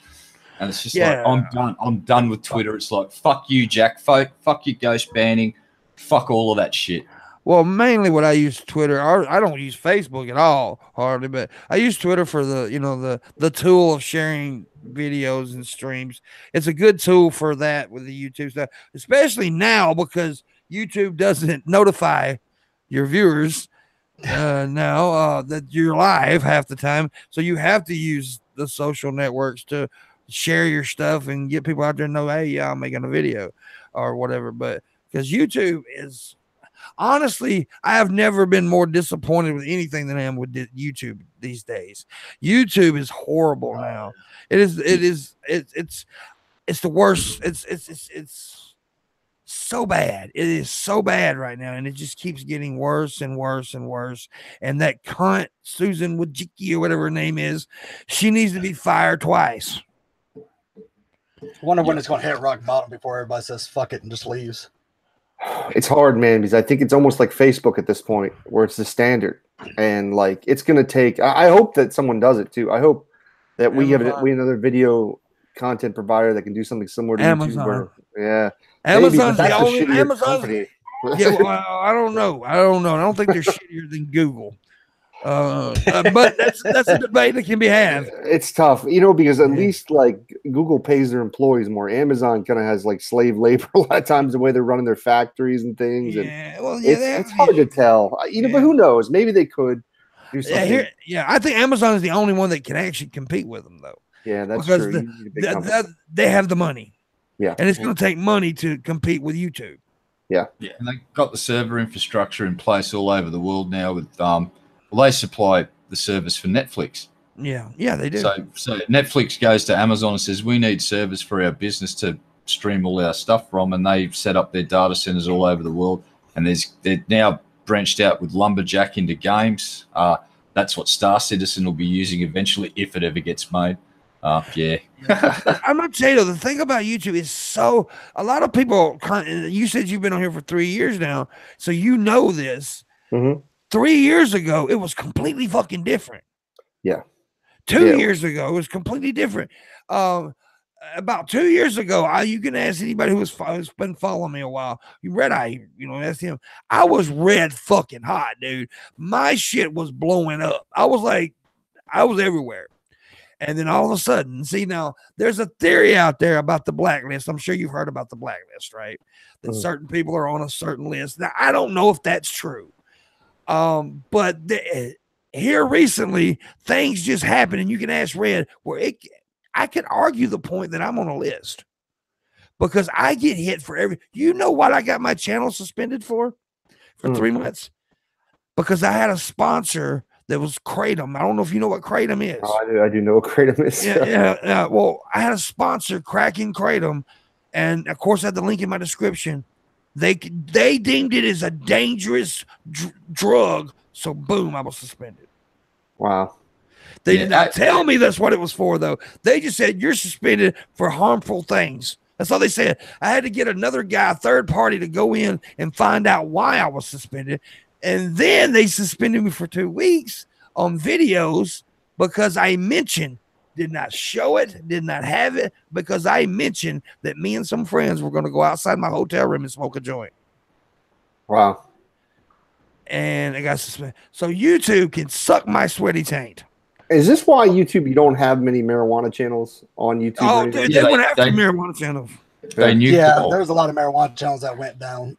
And it's just like, I'm done with Twitter. It's like, fuck you, Jack. Fuck you, ghost banning. Fuck all of that shit. Well, mainly what I use Twitter, I don't use Facebook at all, hardly, but I use Twitter for the tool of sharing videos and streams. It's a good tool for that with the YouTube stuff, especially now because YouTube doesn't notify your viewers now that you're live half the time. So you have to use the social networks to share your stuff and get people out there to know, hey, yeah, I'm making a video or whatever. But because YouTube is... Honestly, I have never been more disappointed with anything than I am with YouTube these days. YouTube is horrible now. It's the worst. It's so bad. It is so bad right now, and it just keeps getting worse and worse and worse. And that cunt Susan Wojcicki or whatever her name is, she needs to be fired twice. I wonder when it's going to hit rock bottom before everybody says fuck it and just leaves. It's hard, man, because I think it's almost like Facebook at this point, where it's the standard, and like it's going to take. I hope that someone does it too. I hope that we have another video content provider that can do something similar to Amazon. YouTube. Amazon's the only Amazon's. company. Yeah, well, I don't know. I don't think they're shittier than Google. But that's a debate that can be had. It's tough, because at least like Google pays their employees more. Amazon kind of has like slave labor a lot of times, the way they're running their factories and things. Yeah, and it's hard to tell. But who knows? Maybe they could do something. I think Amazon is the only one that can actually compete with them, though. Yeah, that's because true. They have the money. Yeah, and it's going to take money to compete with YouTube. Yeah, and they got the server infrastructure in place all over the world now with they supply the service for Netflix. Yeah, they do. So Netflix goes to Amazon and says, we need servers for our business to stream all our stuff from, and they've set up their data centers all over the world. And they're now branched out with Lumberjack into games. That's what Star Citizen will be using eventually, if it ever gets made. Yeah. I'm going to tell you, though, the thing about YouTube is a lot of people, you said you've been on here for 3 years now, so you know this. Mm-hmm. 3 years ago, it was completely fucking different. Yeah. 2 years ago, it was completely different. About 2 years ago, you can ask anybody who's been following me a while. Red Eye, ask him. I was red fucking hot, dude. My shit was blowing up. I was everywhere. And then all of a sudden, see, now there's a theory out there about the blacklist. I'm sure you've heard about the blacklist, right? That certain people are on a certain list. Now, I don't know if that's true. But here recently, things just happen, and you can ask Red where I could argue the point that I'm on a list because I get hit for what I got my channel suspended for 3 months? Because I had a sponsor that was Kratom. I don't know if you know what Kratom is. Oh, I do know what Kratom is. Yeah. Well, I had a sponsor, Cracking Kratom, and of course I had the link in my description. They deemed it as a dangerous drug, so boom, I was suspended. Wow. They did not tell me that's what it was for, though. They just said you're suspended for harmful things. That's all they said. I had to get another guy, a third party, to go in and find out why I was suspended. And then they suspended me for 2 weeks on videos because I mentioned, did not show it, did not have it, because I mentioned that me and some friends were going to go outside my hotel room and smoke a joint. Wow. And I got suspended. So YouTube can suck my sweaty taint. Is this why YouTube, you don't have many marijuana channels on YouTube? Oh, dude, they went after marijuana channels. There was a lot of marijuana channels that went down.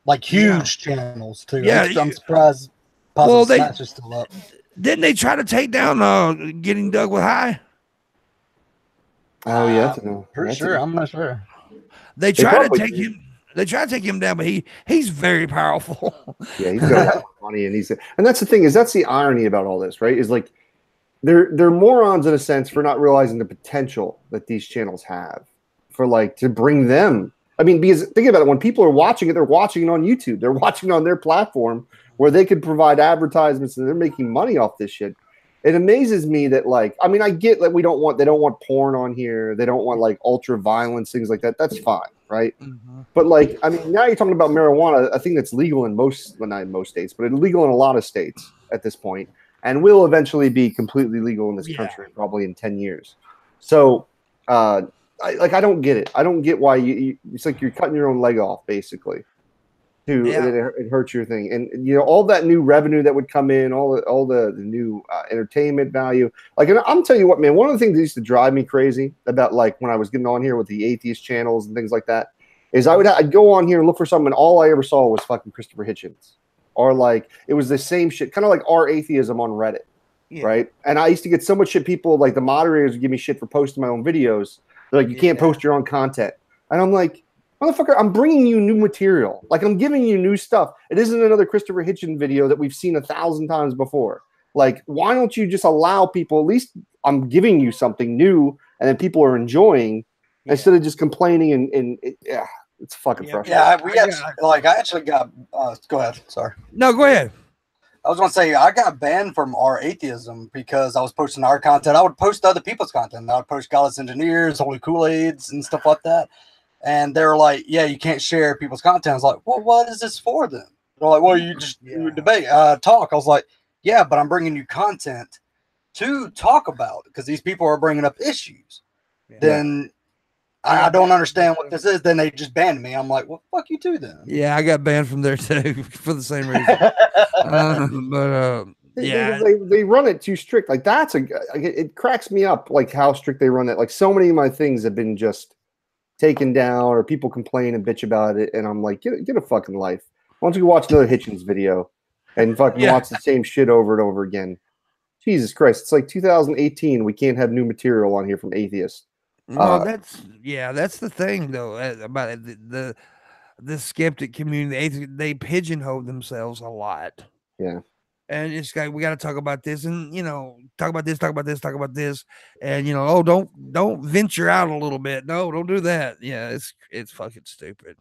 Like huge channels, too. Yeah. I'm surprised Smash is still up. Didn't they try to take down Getting Dug with High? Oh, yeah. Pretty sure. I'm not sure. They tried to take him. They try to take him down, but he's very powerful. Yeah, he's got a lot of money, and that's the thing, that's the irony about all this, right? Is like they're morons in a sense for not realizing the potential that these channels have for like to bring them. I mean, because think about it, when people are watching it, they're watching it on YouTube. They're watching it on their platform where they could provide advertisements and they're making money off this shit. It amazes me that, like, I get that they don't want porn on here. They don't want like ultra violence, things like that. That's fine, right? Mm-hmm. But like, I mean, now you're talking about marijuana. I think that's legal in most, well, not in most states, but it's legal in a lot of states at this point, and will eventually be completely legal in this country probably in 10 years. So, I don't get it. I don't get why it's like you're cutting your own leg off basically. And it hurts your thing, and you know all that new revenue that would come in, all the new entertainment value. Like, and I'm telling you what, man, one of the things that used to drive me crazy about like when I was getting on here with the atheist channels and things like that is I'd go on here and look for something, and all I ever saw was fucking Christopher Hitchens, or like it was the same shit, kind of like our atheism on Reddit, right? And I used to get so much shit. People like the moderators would give me shit for posting my own videos. They're like, you can't post your own content, and I'm like, motherfucker, I'm bringing you new material. Like, I'm giving you new stuff. It isn't another Christopher Hitchens video that we've seen 1,000 times before. Like, why don't you just allow people, at least I'm giving you something new and then people are enjoying instead of just complaining and it's fucking frustrating. Yeah, I actually got, go ahead. Sorry. No, go ahead. I was going to say, I got banned from our atheism because I was posting our content. I would post other people's content. I would post Godless Engineers, Holy Kool-Aids, and stuff like that. And they're like, yeah, you can't share people's content. I was like, well, what is this for then? They're like, well, you just debate, talk. I was like, yeah, but I'm bringing you content to talk about because these people are bringing up issues. Yeah. Then I don't understand what this is. Then they just banned me. I'm like, well, fuck you too then. Yeah, I got banned from there too for the same reason. They run it too strict. Like it cracks me up like how strict they run it. Like so many of my things have been just taken down or people complain and bitch about it, and I'm like, get a fucking life. Why don't you watch another Hitchens video and fucking watch the same shit over and over again? Jesus Christ, it's like 2018. We can't have new material on here from atheists. Well, that's the thing though about the skeptic community. They pigeonhole themselves a lot. Yeah. And it's like we got to talk about this, and talk about this, and don't venture out a little bit. No, don't do that. Yeah, it's fucking stupid.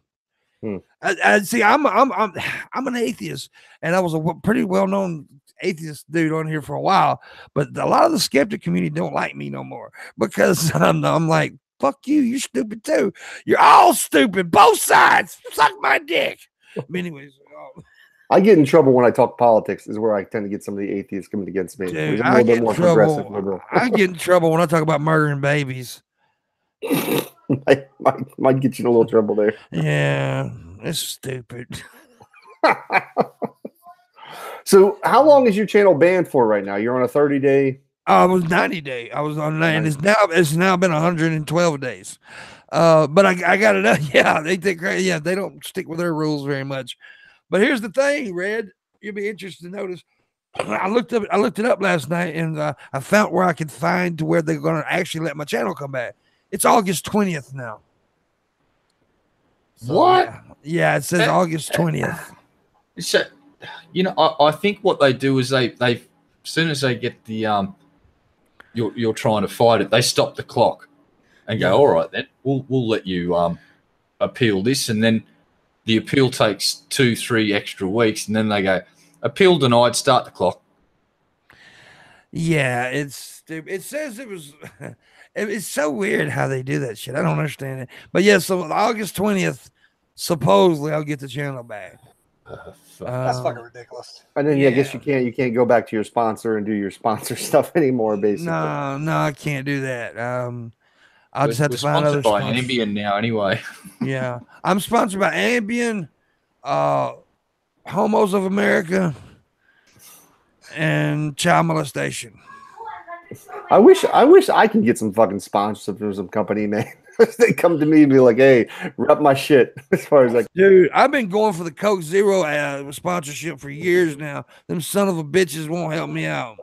I see. I'm an atheist, and I was a pretty well known atheist dude on here for a while. But a lot of the skeptic community don't like me no more because I'm like, fuck you. You're stupid too. You're all stupid. Both sides. Suck my dick. But anyways. I get in trouble when I talk politics. Is where I tend to get some of the atheists coming against me. Dude, I get in trouble when I talk about murdering babies. might get you in a little trouble there. Yeah, it's stupid. So, how long is your channel banned for right now? You're on a 30-day. I was 90 day. I was on 9. It's now been 112 days. But I got it up. Yeah, they think they don't stick with their rules very much. But here's the thing, Red. You'll be interested to notice. I looked it up last night, and I found where I could find to where they're going to actually let my channel come back. It's August 20th now. So, what? Yeah, it says August 20th. So, I think what they do is they as soon as they get the you're trying to fight it, they stop the clock and go, all right, then we'll let you appeal this, and then the appeal takes 2-3 extra weeks, and then they go, appeal denied, start the clock. Yeah, it's stupid. It says it was. It's so weird how they do that shit. I don't understand it. But yeah, so August 20th, supposedly I'll get the channel back. That's fucking ridiculous. And then I guess you can't go back to your sponsor and do your sponsor stuff anymore. Basically, no, I can't do that. I'll just have to find other sponsors. By Ambien now, anyway. Yeah, I'm sponsored by Ambien, Homos of America, and child molestation. I wish I could get some fucking sponsorship from some company, man. They come to me and be like, "Hey, rep my shit." As far as like, dude, I've been going for the Coke Zero sponsorship for years now. Them son of a bitches won't help me out.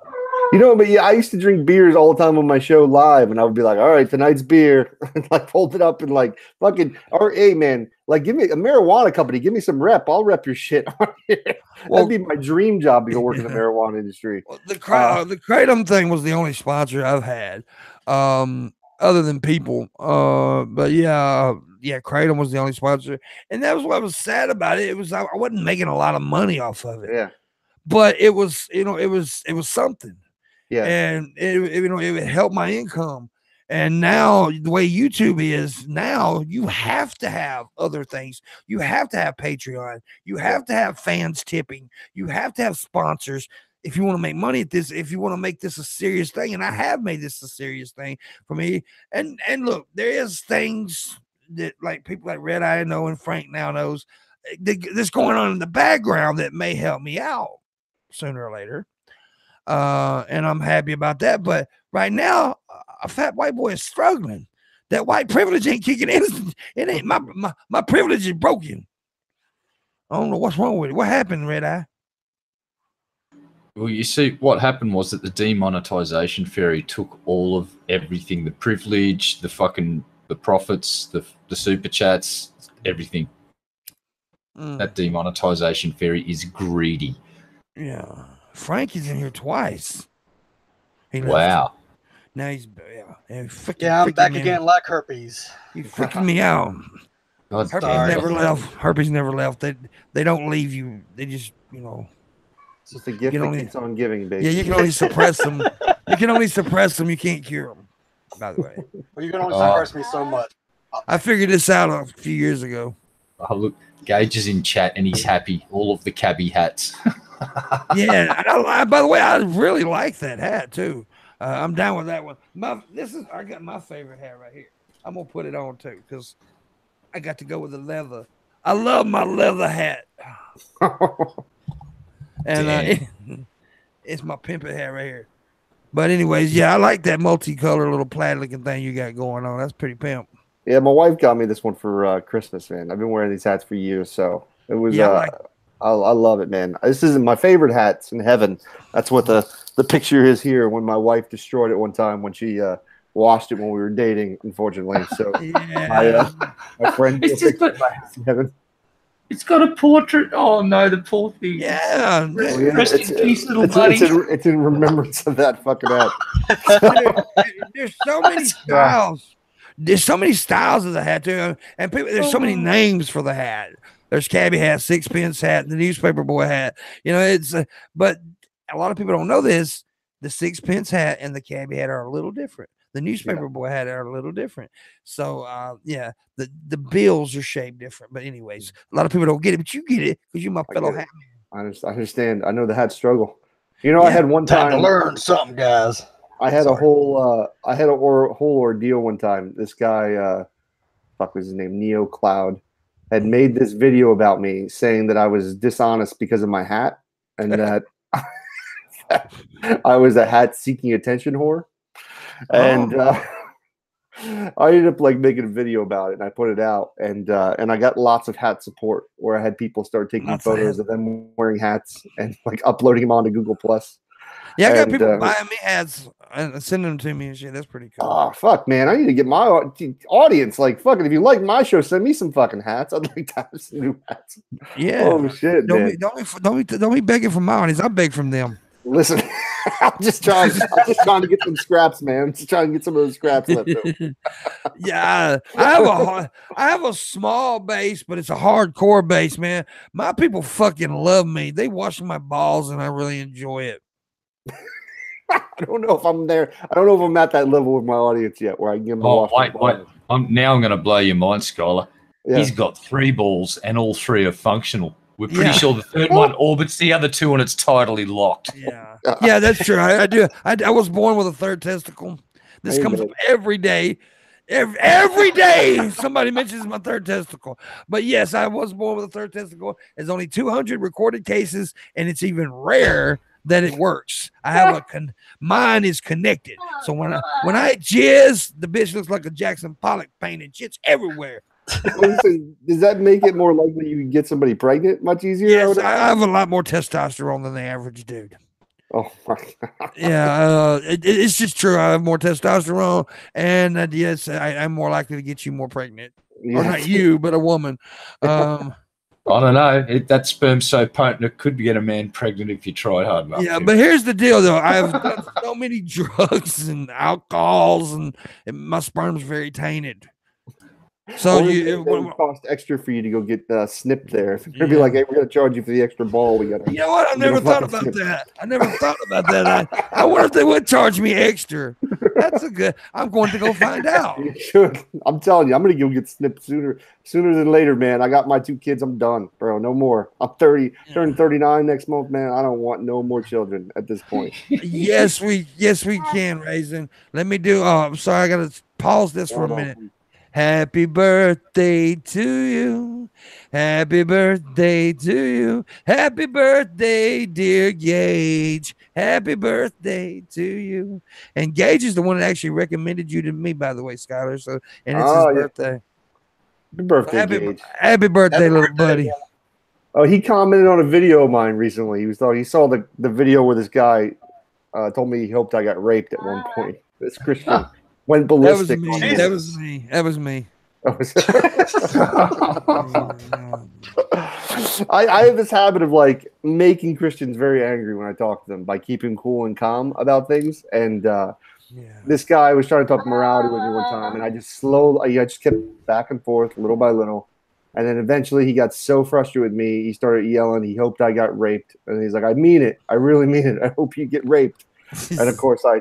But yeah, I used to drink beers all the time on my show live, and I would be like, "All right, tonight's beer," and like hold it up and like fucking, or hey man, like give me a marijuana company, give me some rep, I'll rep your shit on here. That'd be my dream job to go work in the marijuana industry. Well, the Kratom thing was the only sponsor I've had, other than people. But yeah, Kratom was the only sponsor, and that was what was sad about it. It was I wasn't making a lot of money off of it. Yeah, but it was it was something. Yeah, and it helped my income. And now the way YouTube is now, you have to have other things. You have to have Patreon. You have to have fans tipping. You have to have sponsors if you want to make money at this. If you want to make this a serious thing, and I have made this a serious thing for me. And look, there is things that like people like Red Eye know and Frank now knows that's going on in the background that may help me out sooner or later. And I'm happy about that. But right now, a fat white boy is struggling. That white privilege ain't kicking in. It ain't my privilege is broken. I don't know what's wrong with it. What happened, Red Eye? Well, you see, what happened was that the demonetization fairy took all of everything, the privilege, the profits, the super chats, everything. That demonetization fairy is greedy. Yeah. Frank is in here twice. Wow. Now he's I'm back again like herpes. He's freaking me out. Herpes never left. Herpes never left. They don't leave you. They just, It's just a gift that keeps on giving, baby. Yeah, you can only suppress them. You can only suppress them. You can't cure them, by the way. Well, you can only suppress me so much. I figured this out a few years ago. Oh, look, Gage is in chat and he's happy. All of the cabbie hats. Yeah. By the way, I really like that hat, too. I'm down with that one. I got my favorite hat right here. I'm gonna put it on too because I got to go with the leather. I love my leather hat, and it's my pimpin' hat right here. But anyways, yeah, I like that multicolor little plaid looking thing you got going on. That's pretty pimp. Yeah, my wife got me this one for Christmas, man. I've been wearing these hats for years, so it was. I love it, man. This isn't my favorite hats in heaven. That's what the picture is here. When my wife destroyed it one time when she washed it when we were dating, unfortunately. So my friend, it's got a portrait. Oh no, the poor thing. Yeah, rest in peace, little buddy. It's in remembrance of that fucking hat. There's so many styles. There's so many styles of the hat too, and people. There's so many names for the hat. There's cabbie hat, sixpence hat, the newspaper boy hat. It's but a lot of people don't know this. The sixpence hat and the cabbie hat are a little different. The newspaper boy hat are a little different. So the bills are shaped different. But anyways, a lot of people don't get it, but you get it because you're my fellow hat man. I understand. I know the hat struggle. I had one time to learn something, guys. I had a whole ordeal one time. This guy, fuck was his name, Neo Cloud, had made this video about me saying that I was dishonest because of my hat and that I was a hat seeking attention whore. And I ended up making a video about it and I put it out and I got lots of hat support where I had people start taking photos of them wearing hats and uploading them onto Google Plus. Yeah, I got people buying me hats and sending them to me and shit. That's pretty cool. Oh, fuck, man. I need to get my audience. Fucking, if you like my show, send me some fucking hats. I'd like to have some new hats. Yeah. Oh, shit, man. Don't be begging from my audience. I beg from them. Listen, I'm just trying to get some scraps, man. I'm just trying to get some of those scraps left over. Yeah, I have a small base, but it's a hardcore base, man. My people fucking love me. They wash my balls, and I really enjoy it. I don't know if I'm there. I don't know if I'm at that level with my audience yet, where I can get them to wash my balls. I'm going to blow your mind, Skyler. Yeah. He's got 3 balls, and all 3 are functional. We're pretty sure the third one orbits the other 2 and it's tidally locked. Yeah, that's true. I do. I was born with a third testicle. This comes up every day. Every day somebody mentions my third testicle. But yes, I was born with a third testicle. There's only 200 recorded cases, and it's even rare that it works. I have mine is connected. So when I jizz, the bitch looks like a Jackson Pollock painting. Shit's everywhere. Does that make it more likely you can get somebody pregnant much easier? Yes, I have a lot more testosterone than the average dude. Oh my God. Yeah, it's just true. I have more testosterone, and yes, I'm more likely to get you more pregnant. Yeah. Or not you, but a woman. I don't know. That sperm's so potent, it could get a man pregnant if you tried hard enough. Yeah, but here's the deal, though. I've done so many drugs and alcohols, and my sperm's very tainted. So it would cost extra for you to go get snipped there. If it'd be like, hey, we're gonna charge you for the extra ball. We got. You know what? I never thought about that. I never thought about that. I wonder if they would charge me extra. That's a good. I'm going to go find out. You should. I'm telling you, I'm gonna go get snipped sooner than later, man. I got my 2 kids. I'm done, bro. No more. I'm 30, turning 39 next month, man. I don't want no more children at this point. Yes, we can, Raisin. Let me do. Oh, I'm sorry. I gotta pause this for a minute. Happy birthday to you. Happy birthday to you. Happy birthday, dear Gage. Happy birthday to you. And Gage is the one that actually recommended you to me, by the way, Skyler. So, and it's his birthday. Happy birthday, Gage. Happy birthday, little buddy. Oh, he commented on a video of mine recently. He saw the video where this guy told me he hoped I got raped at one point. This Christian. Went ballistic. That was me. I have this habit of like making Christians very angry when I talk to them by keeping cool and calm about things. And this guy was trying to talk morality with me one time, and I just kept back and forth little by little. And then eventually he got so frustrated with me, he started yelling. He hoped I got raped. And he's like, I mean it. I really mean it. I hope you get raped. And of course I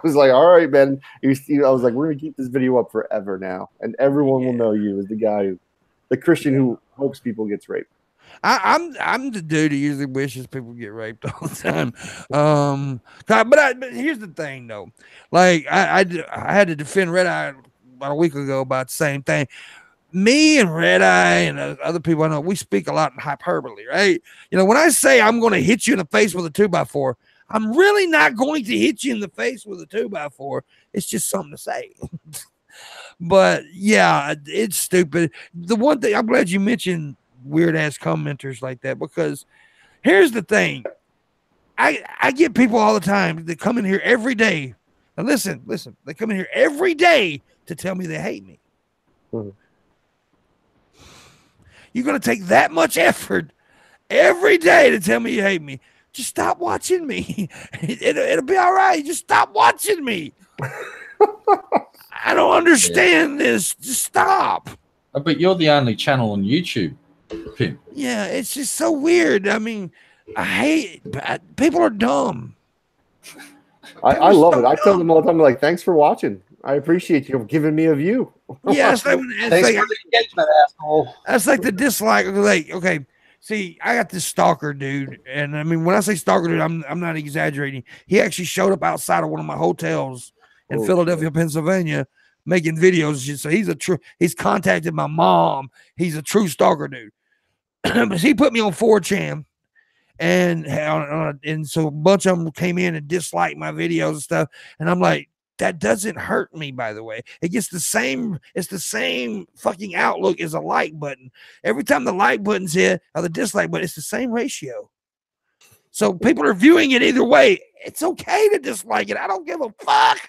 was like, all right, man. I was like, we're going to keep this video up forever now. And everyone will know you as the Christian who hopes people gets raped. I'm the dude who usually wishes people get raped all the time. But here's the thing, though. Like, I had to defend Red Eye about a week ago about the same thing. Me and Red Eye and other people I know, we speak a lot in hyperbole, right? You know, when I say I'm going to hit you in the face with a 2x4, I'm really not going to hit you in the face with a 2x4. It's just something to say. But yeah, it's stupid. The one thing, I'm glad you mentioned weird ass commenters like that, because here's the thing. I get people all the time that come in here every day. And listen, they come in here every day to tell me they hate me. Mm-hmm. You're going to take that much effort every day to tell me you hate me. Just stop watching me. It'll be all right. Just stop watching me. I don't understand this. Just stop. But you're the only channel on YouTube, Pim. Yeah, it's just so weird. I mean, I hate it. People are dumb. I love it. I tell them all the time, like, thanks for watching. I appreciate you giving me a view. Yeah, thanks for the engagement, asshole. That's like the dislike. Like, okay, see, I got this stalker dude, and I mean, when I say stalker dude, I'm not exaggerating. He actually showed up outside of one of my hotels in Philadelphia, Pennsylvania, making videos. So he's contacted my mom. He's a true stalker dude. But he put me on 4chan, and so a bunch of them came in and disliked my videos and stuff. And I'm like, that doesn't hurt me, by the way. It's the same fucking outlook as a like button. Every time the like button's hit or the dislike button, it's the same ratio. So people are viewing it either way. It's okay to dislike it. I don't give a fuck.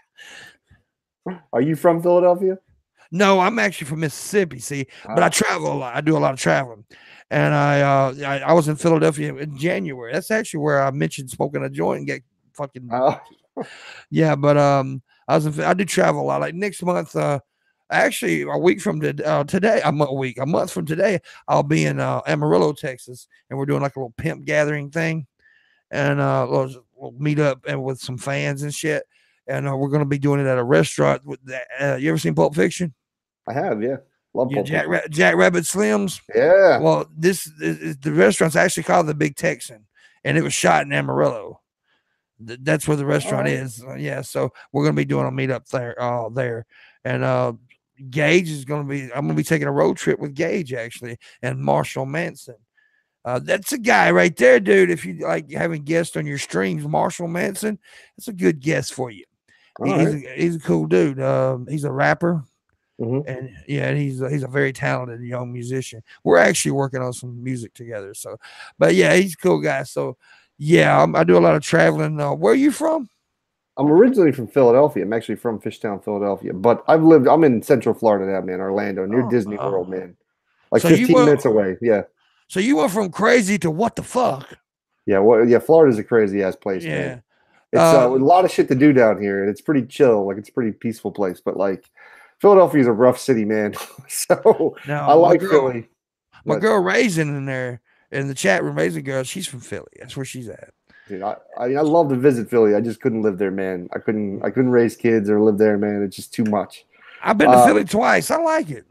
Are you from Philadelphia? No, I'm actually from Mississippi, see, but I travel a lot. I do a lot of traveling. And I was in Philadelphia in January. That's actually where I mentioned smoking a joint and get fucking yeah, but I do travel a lot. Like next month, actually a week from today, a month from today, I'll be in Amarillo, Texas, and we're doing like a little pimp gathering thing, and we'll meet up and with some fans and shit, and we're gonna be doing it at a restaurant. You ever seen Pulp Fiction? I have, yeah. Love Pulp Fiction. Jack Rabbit Slims. Yeah. Well, the restaurant's actually called the Big Texan, and it was shot in Amarillo. That's where the restaurant is. Yeah, so we're gonna be doing a meetup there, and Gage is gonna be. I'm gonna be taking a road trip with Gage actually, and Marshall Manson. That's a guy right there, dude. If you like having guests on your streams, Marshall Manson, that's a good guest for you. He's a cool dude. He's a rapper, and yeah, he's a very talented young musician. We're actually working on some music together. So, but yeah, he's a cool guy. So. Yeah, I do a lot of traveling. Where are you from? I'm originally from Philadelphia. I'm actually from Fishtown, Philadelphia. But I'm in Central Florida now, man, Orlando, near Disney World, man. Like so 15 minutes away. Yeah. So you went from crazy to what the fuck? Yeah, Florida's a crazy ass place, man. It's a lot of shit to do down here, and it's pretty chill. Like it's a pretty peaceful place. But like Philadelphia's a rough city, man. So Now, I like Philly. My girl Raisin in there in the chat room, Raisin girl, she's from Philly. That's where she's at. Dude, I love to visit Philly. I just couldn't live there, man. I couldn't raise kids or live there, man. It's just too much. I've been to Philly twice. I like it.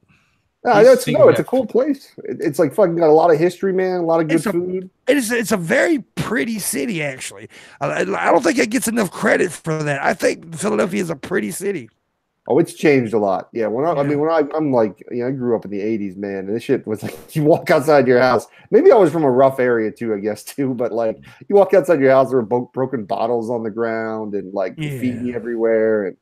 It's a cool place. It's like fucking got a lot of history, man. A lot of good food. It's a very pretty city, actually. I don't think it gets enough credit for that. I think Philadelphia is a pretty city. Oh, it's changed a lot. Yeah. I'm like, I grew up in the 80s, man. And this shit was like, you walk outside your house. Maybe I was from a rough area too, I guess, too. But like, you walk outside your house, there were broken bottles on the ground and like graffiti everywhere. And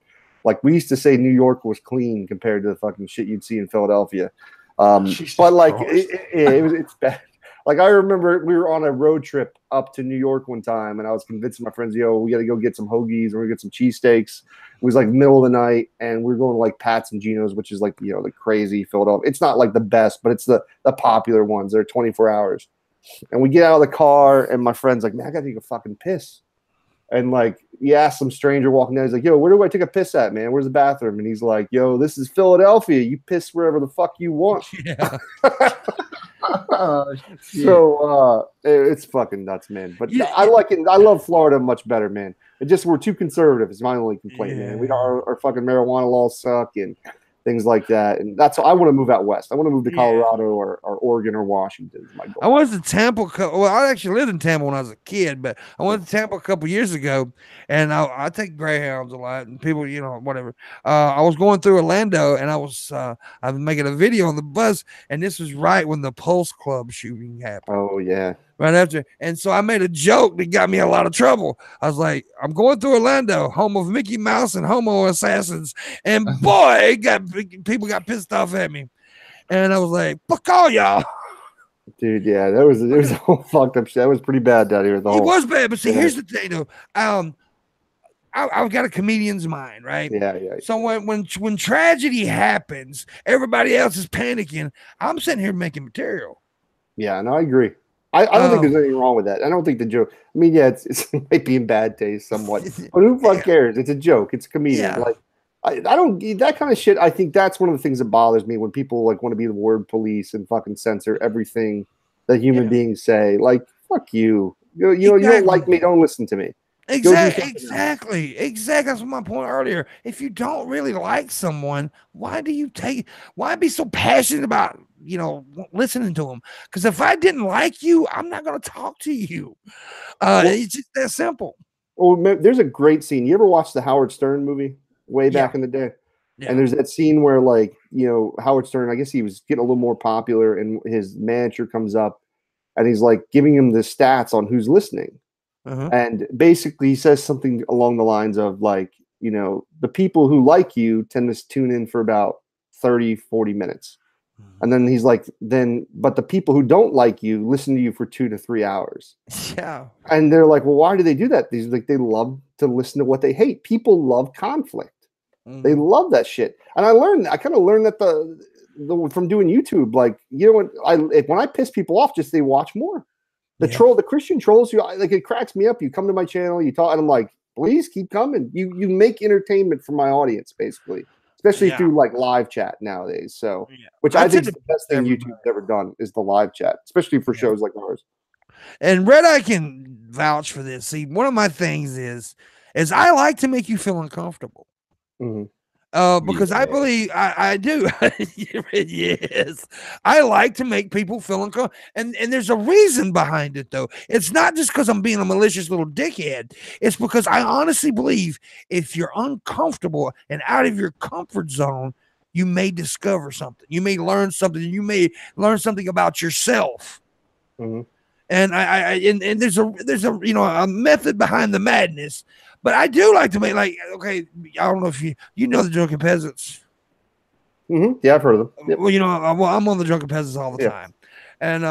like, we used to say New York was clean compared to the fucking shit you'd see in Philadelphia. But like, it's bad. Like, I remember we were on a road trip up to New York one time, and I was convincing my friends, yo, we got to go get some hoagies, and we're going to get some cheesesteaks. It was like middle of the night, and we were going to like Pat's and Geno's, which is like, the crazy Philadelphia. It's not like the best, but it's the popular ones. They're 24 hours. And we get out of the car, and my friend's like, man, I got to take a fucking piss. And like, he asked some stranger walking down, he's like, yo, where do I take a piss at, man? Where's the bathroom? And he's like, yo, this is Philadelphia. You piss wherever the fuck you want. Yeah. So it's fucking nuts, man. But I like it. I love Florida much better, man. It just, we're too conservative is my only complaint, man. Our fucking marijuana laws suck and things like that. And that's why I want to move out west. I want to move to Colorado or Oregon or Washington is my goal. I went to Tampa. Well, I actually lived in Tampa when I was a kid, but I went to Tampa a couple years ago, and I take Greyhounds a lot, and people, whatever. I was going through Orlando, and I was making a video on the bus, and this was right when the Pulse Club shooting happened. Oh yeah. Right after. And so I made a joke that got me a lot of trouble. I was like, I'm going through Orlando, home of Mickey Mouse and homo assassins. And boy, people got pissed off at me. And I was like, fuck all y'all. Dude, yeah, there was a whole fucked up shit. That was pretty bad down here. It was bad, but see, here's the thing though. I've got a comedian's mind, right? Yeah. So when tragedy happens, everybody else is panicking. I'm sitting here making material. Yeah, no, I agree. I don't think there's anything wrong with that. I don't think the joke. I mean, yeah, it might be in bad taste somewhat, but who fuck cares? It's a joke. It's a comedian. Yeah. Like, I don't that kind of shit. I think that's one of the things that bothers me when people like want to be the word police and fucking censor everything that human beings say. Like, fuck you. You don't like me. Don't listen to me. Exactly. That's my point earlier. If you don't really like someone, why be so passionate about listening to them? Because if I didn't like you, I'm not going to talk to you. It's just that simple. Well, there's a great scene. You ever watch the Howard Stern movie way back in the day? Yeah. And there's that scene where Howard Stern, I guess he was getting a little more popular, and his manager comes up and he's like giving him the stats on who's listening. And basically he says something along the lines of like, the people who like you tend to tune in for about 30, 40 minutes. And then he's like, but the people who don't like you listen to you for 2 to 3 hours. Yeah. And they're like, well, why do they do that? These like, they love to listen to what they hate. People love conflict. They love that shit. And I kind of learned that from doing YouTube. Like, when I piss people off, just they watch more. The Christian trolls, it cracks me up. You come to my channel, you talk, and I'm like, please keep coming. You make entertainment for my audience, basically, especially through like live chat nowadays. So, which I think is the best thing YouTube's ever done is the live chat, especially for shows like ours. And Red Eye can vouch for this. See, one of my things is I like to make you feel uncomfortable. Because I believe I do. Yes, I like to make people feel uncomfortable, and there's a reason behind it though. It's not just because I'm being a malicious little dickhead. It's because I honestly believe if you're uncomfortable and out of your comfort zone, you may discover something. You may learn something. You may learn something about yourself. And and there's a method behind the madness. But I do like to make I don't know if you know the Drunken Peasants. Yeah, I've heard of them. Yep. Well, I'm on the Drunken Peasants all the time. And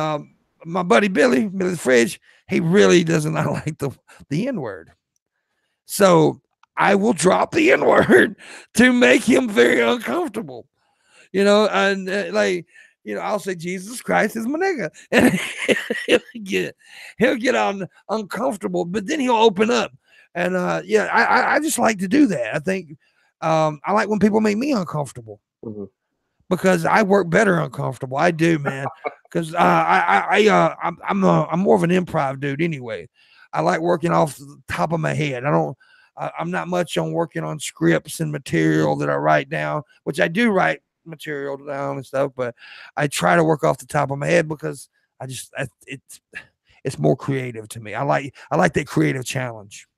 my buddy Billy the Fridge, he really does not like the N-word. So I will drop the N-word to make him very uncomfortable. I'll say Jesus Christ is my nigga, and he'll get on uncomfortable, but then he'll open up. And I just like to do that. I think I like when people make me uncomfortable Mhm. because I work better uncomfortable. I do, man. Because I'm more of an improv dude anyway. I like working off the top of my head. I'm not much on working on scripts and material that I write down, which I do write material down and stuff, but I try to work off the top of my head because it's more creative to me. I like that creative challenge.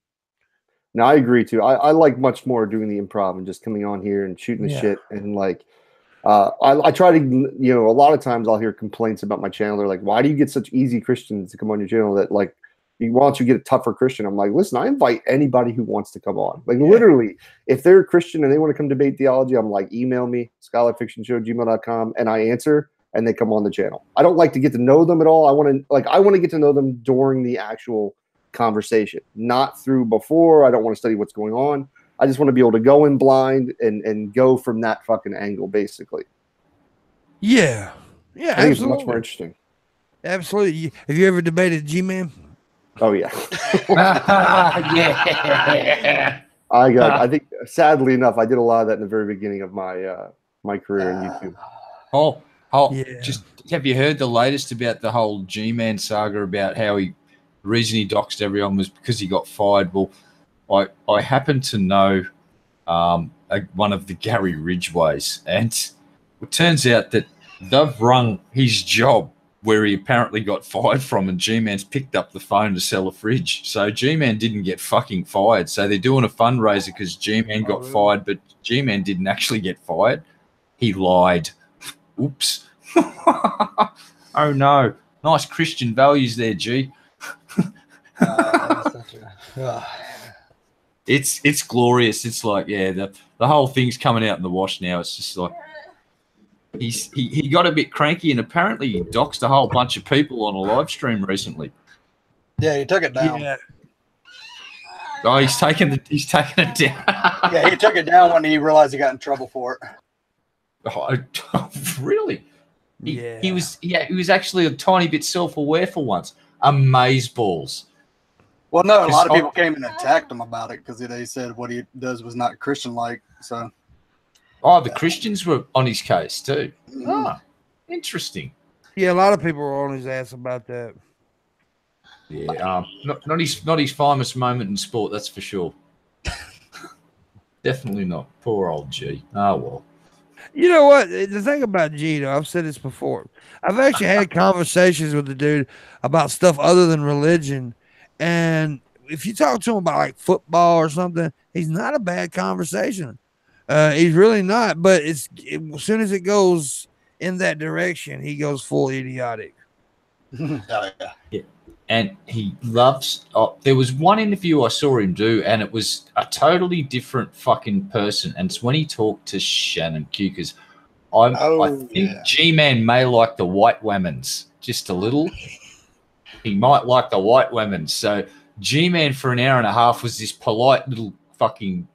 No, I agree too. I like much more doing the improv and just coming on here and shooting the Yeah. shit. And like, I try to, you know, a lot of times I'll hear complaints about my channel. They're like, why do you get such easy Christians to come on your channel that like, why don't you get a tougher Christian? I'm like, listen, I invite anybody who wants to come on. Like literally, if they're a Christian and they want to come debate theology, I'm like, email me, SkylerFictionShow@gmail.com, and I answer and they come on the channel. I don't like to get to know them at all. I want to get to know them during the actual conversation, not through before. I don't want to study what's going on. I just want to be able to go in blind and go from that fucking angle, basically. Yeah. Yeah, I think it's absolutely. much more interesting. Absolutely. Have you ever debated G-Man? Oh yeah. Yeah. I think sadly enough, I did a lot of that in the very beginning of my my career on YouTube. Yeah. Just have you heard the latest about the whole G-Man saga about how the reason he doxed everyone was because he got fired? Well, I happen to know one of the Gary Ridgways, and it turns out that they've rung his job where he apparently got fired from, and G-Man's picked up the phone to sell a fridge. So G-Man didn't get fucking fired. So they're doing a fundraiser because G-Man got fired, but G-Man didn't actually get fired. He lied. Oops. Oh no. Nice Christian values there, G. It's glorious. It's like, yeah, the whole thing's coming out in the wash now. It's just like he got a bit cranky, and apparently he doxed a whole bunch of people on a live stream recently. Yeah, he took it down. Yeah. Oh, he's taken it down. Yeah, he took it down when he realized he got in trouble for it. Oh, really? Yeah. He was actually a tiny bit self-aware for once. Amazeballs. Well, no, a lot of people came and attacked him about it because they said what he does was not Christian-like. So, the Christians were on his case too. Oh, interesting. Yeah, a lot of people were on his ass about that. Yeah, not his finest moment in sport, that's for sure. Definitely not. Poor old G. Oh well. You know what? The thing about G, though, I've said this before. I've actually had conversations with the dude about stuff other than religion. And if you talk to him about like football or something, he's not a bad conversation. He's really not. But as soon as it goes in that direction, he goes full idiotic. oh, yeah. And he loves. There was one interview I saw him do, and it was a totally different fucking person. And it's when he talked to Shannon Q, because I think G-Man may like the white women's just a little. He might like the white women. So G-Man for an hour and a half was this polite little fucking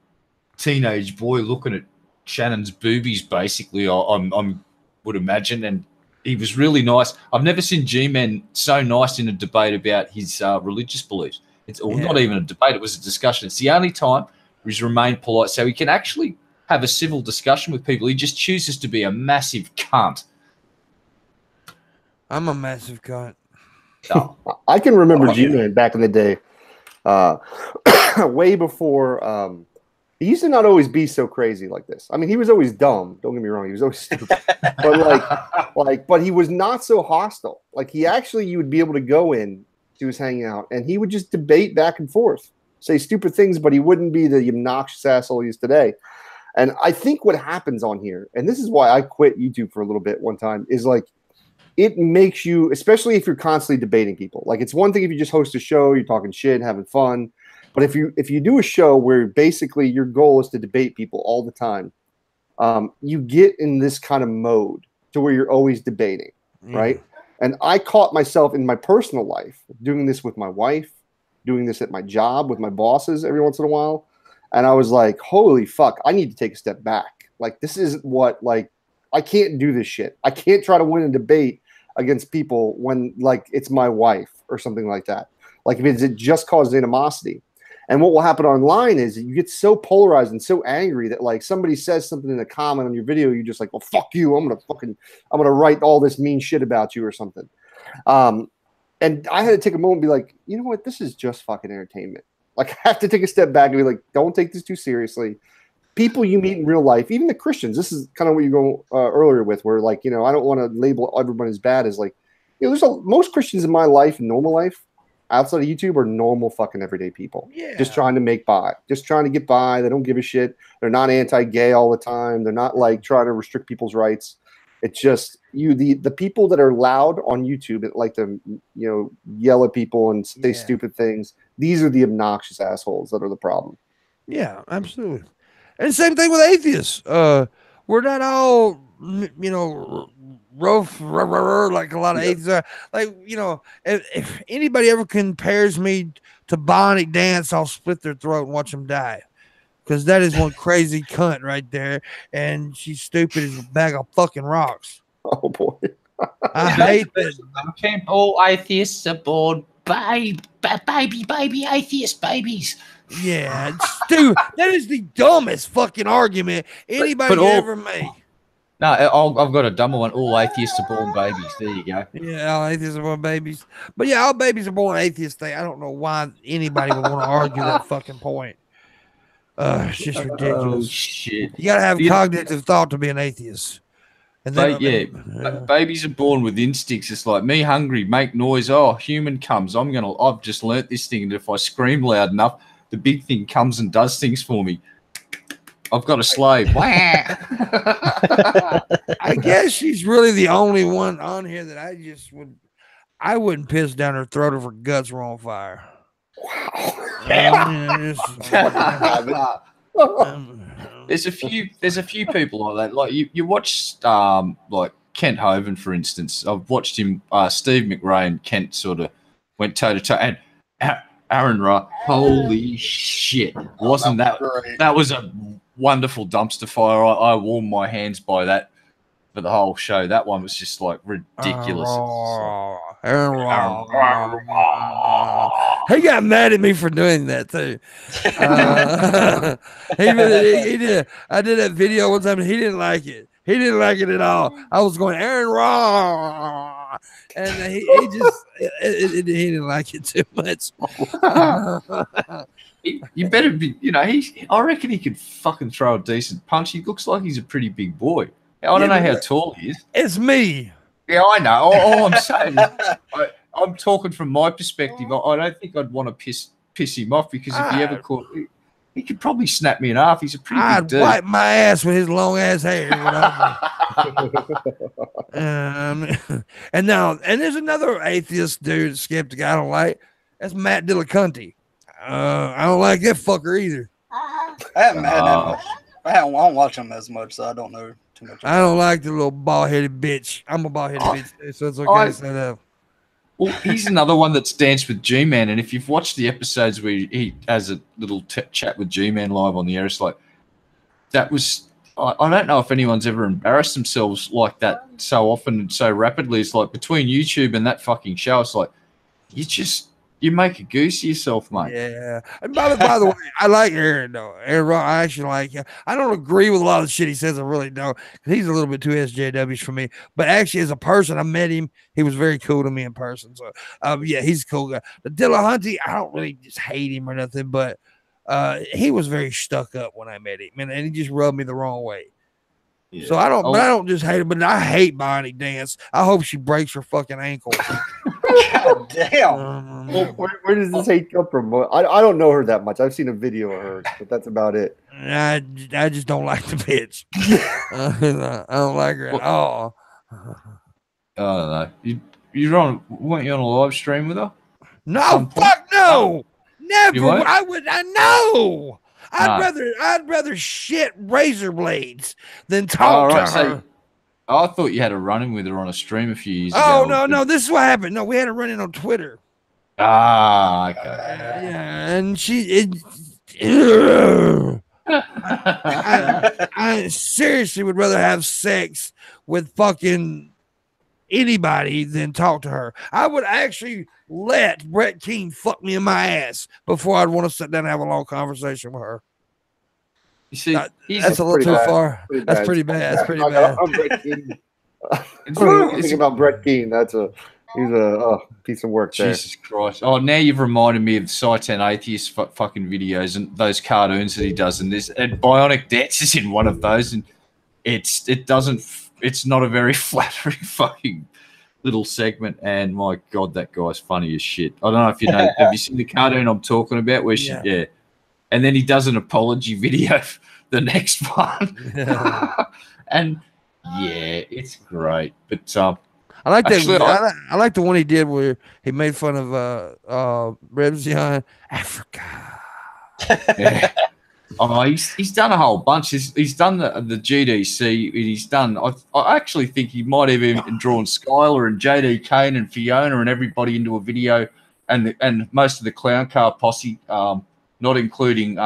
teenage boy looking at Shannon's boobies, basically, I would imagine. And he was really nice. I've never seen G-Man so nice in a debate about his religious beliefs. Not even a debate. It was a discussion. It's the only time he's remained polite. So he can actually have a civil discussion with people. He just chooses to be a massive cunt. I'm a massive cunt. Oh. I can remember G-Man back in the day, way before. He used to not always be so crazy like this. I mean, he was always dumb. Don't get me wrong; he was always stupid. But but he was not so hostile. Like you would be able to go in to his hangout, and he would just debate back and forth, say stupid things, but he wouldn't be the obnoxious asshole he is today. And I think what happens on here, and this is why I quit YouTube for a little bit one time, is like, it makes you, especially if you're constantly debating people. Like, it's one thing if you just host a show, you're talking shit, having fun. But if you do a show where basically your goal is to debate people all the time, you get in this kind of mode to where you're always debating, right? And I caught myself in my personal life doing this with my wife, doing this at my job with my bosses every once in a while. And I was like, holy fuck, I need to take a step back. Like, this isn't what, like, I can't do this shit. I can't try to win a debate against people when, like, it's my wife or something like that. Like, if it just caused animosity. And what will happen online is you get so polarized and so angry that like somebody says something in a comment on your video, you're just like, well, fuck you. I'm gonna write all this mean shit about you or something. And I had to take a moment and be like, you know what? This is just fucking entertainment. Like, I have to take a step back and be like, don't take this too seriously. People you meet in real life, even the Christians, this is kind of what you go earlier with, where like, you know, I don't want to label everyone as bad as like, you know, most Christians in my life, normal life, outside of YouTube, are normal fucking everyday people. Yeah. Just trying to make by, just trying to get by. They don't give a shit. They're not anti-gay all the time. They're not like trying to restrict people's rights. It's just the people that are loud on YouTube and like to, you know, yell at people and say stupid things. These are the obnoxious assholes that are the problem. Yeah, absolutely. And same thing with atheists. We're not all, you know, rough like a lot of atheists are. Like, you know, if anybody ever compares me to Bionic Dance, I'll split their throat and watch them die. Because that is one crazy cunt right there, and she's stupid as a bag of fucking rocks. Oh boy, I hate that. All atheists are born baby atheist babies. Yeah, dude, that is the dumbest fucking argument anybody could ever make. No, I've got a dumber one. All atheists are born babies. There you go. Yeah, all atheists are born babies. But yeah, all babies are born atheists. I don't know why anybody would want to argue that fucking point. It's just ridiculous. Oh, shit. You gotta have cognitive thought to be an atheist. And then, babies are born with instincts. It's like, me hungry, make noise. Oh, human comes. I've just learnt this thing, and if I scream loud enough, the big thing comes and does things for me. I've got a slave. I guess she's really the only one on here that I wouldn't piss down her throat if her guts were on fire. Wow. There's a few people like that. Like you watch like Kent Hovind, for instance. I've watched him. Steve McRae and Kent sort of went toe to toe, and Aaron Ra. Holy shit! Wasn't that was a wonderful dumpster fire? I warmed my hands by that for the whole show. That one was just like ridiculous. He got mad at me for doing that too. He did. I did that video one time and he didn't like it. He didn't like it at all. I was going Aaron Raw, and he didn't like it too much. You better be, you know. I reckon he could fucking throw a decent punch. He looks like he's a pretty big boy. I don't know how tall he is. It's me. Yeah, I know. All I'm saying is, I'm talking from my perspective. I don't think I'd want to piss him off, because if he ever caught, he could probably snap me in half. He's a pretty big dude. I'd wipe my ass with his long ass hair. And there's another atheist dude, skeptic I don't like. That's Matt Dillacunty. I don't like that fucker either. I don't watch him as much, so I don't know too much. I don't like the little bald-headed bitch. I'm a bald-headed bitch too, so it's okay to say that. Well, he's another one that's danced with G-Man, and if you've watched the episodes where he has a little chat with G-Man live on the air, it's like, that was, I don't know if anyone's ever embarrassed themselves like that so often and so rapidly. It's like, between YouTube and that fucking show, it's like, you make a goose of yourself, mate. Yeah. And by the way, I like Aaron, though. Aaron, I actually like him. I don't agree with a lot of the shit he says. I really don't. He's a little bit too SJWs for me. But actually, as a person, I met him. He was very cool to me in person. So, yeah, he's a cool guy. The Dillahunty, I don't really just hate him or nothing, but he was very stuck up when I met him. And he just rubbed me the wrong way. Yeah. So I don't just hate him, but I hate Bionic Dance. I hope she breaks her fucking ankle. God damn. Where does this hate come from? I don't know her that much. I've seen a video of her, but that's about it. I just don't like the bitch. I don't like her at all. No. Weren't you on a live stream with her? No, fuck no. Never. No. I'd rather shit razor blades than talk to her. So I thought you had a run-in with her on a stream a few years ago. Oh, no. This is what happened. No, we had a run-in on Twitter. Okay. Yeah, and I seriously would rather have sex with fucking anybody than talk to her. I would actually let Brett Keane fuck me in my ass before I'd want to sit down and have a long conversation with her. You see, that's a little too far. That's pretty bad. That's pretty bad. I'm Brett Keane. Think about Brett Keane. He's a piece of work there. Jesus Christ. Oh, now you've reminded me of Saitan Atheist fucking videos and those cartoons that he does. And Bionic Debts is in one of those. And it's not a very flattering fucking little segment. And my God, that guy's funny as shit. I don't know if you know. Have you seen the cartoon I'm talking about? Where yeah. And then he does an apology video for the next one. And yeah, it's great. But I like that. I like the one he did where he made fun of Rebzion Africa. Yeah. Oh, he's done a whole bunch. He's done the GDC. He's done. I actually think he might have even drawn Skyler and JD Kane and Fiona and everybody into a video, and most of the clown car posse, not including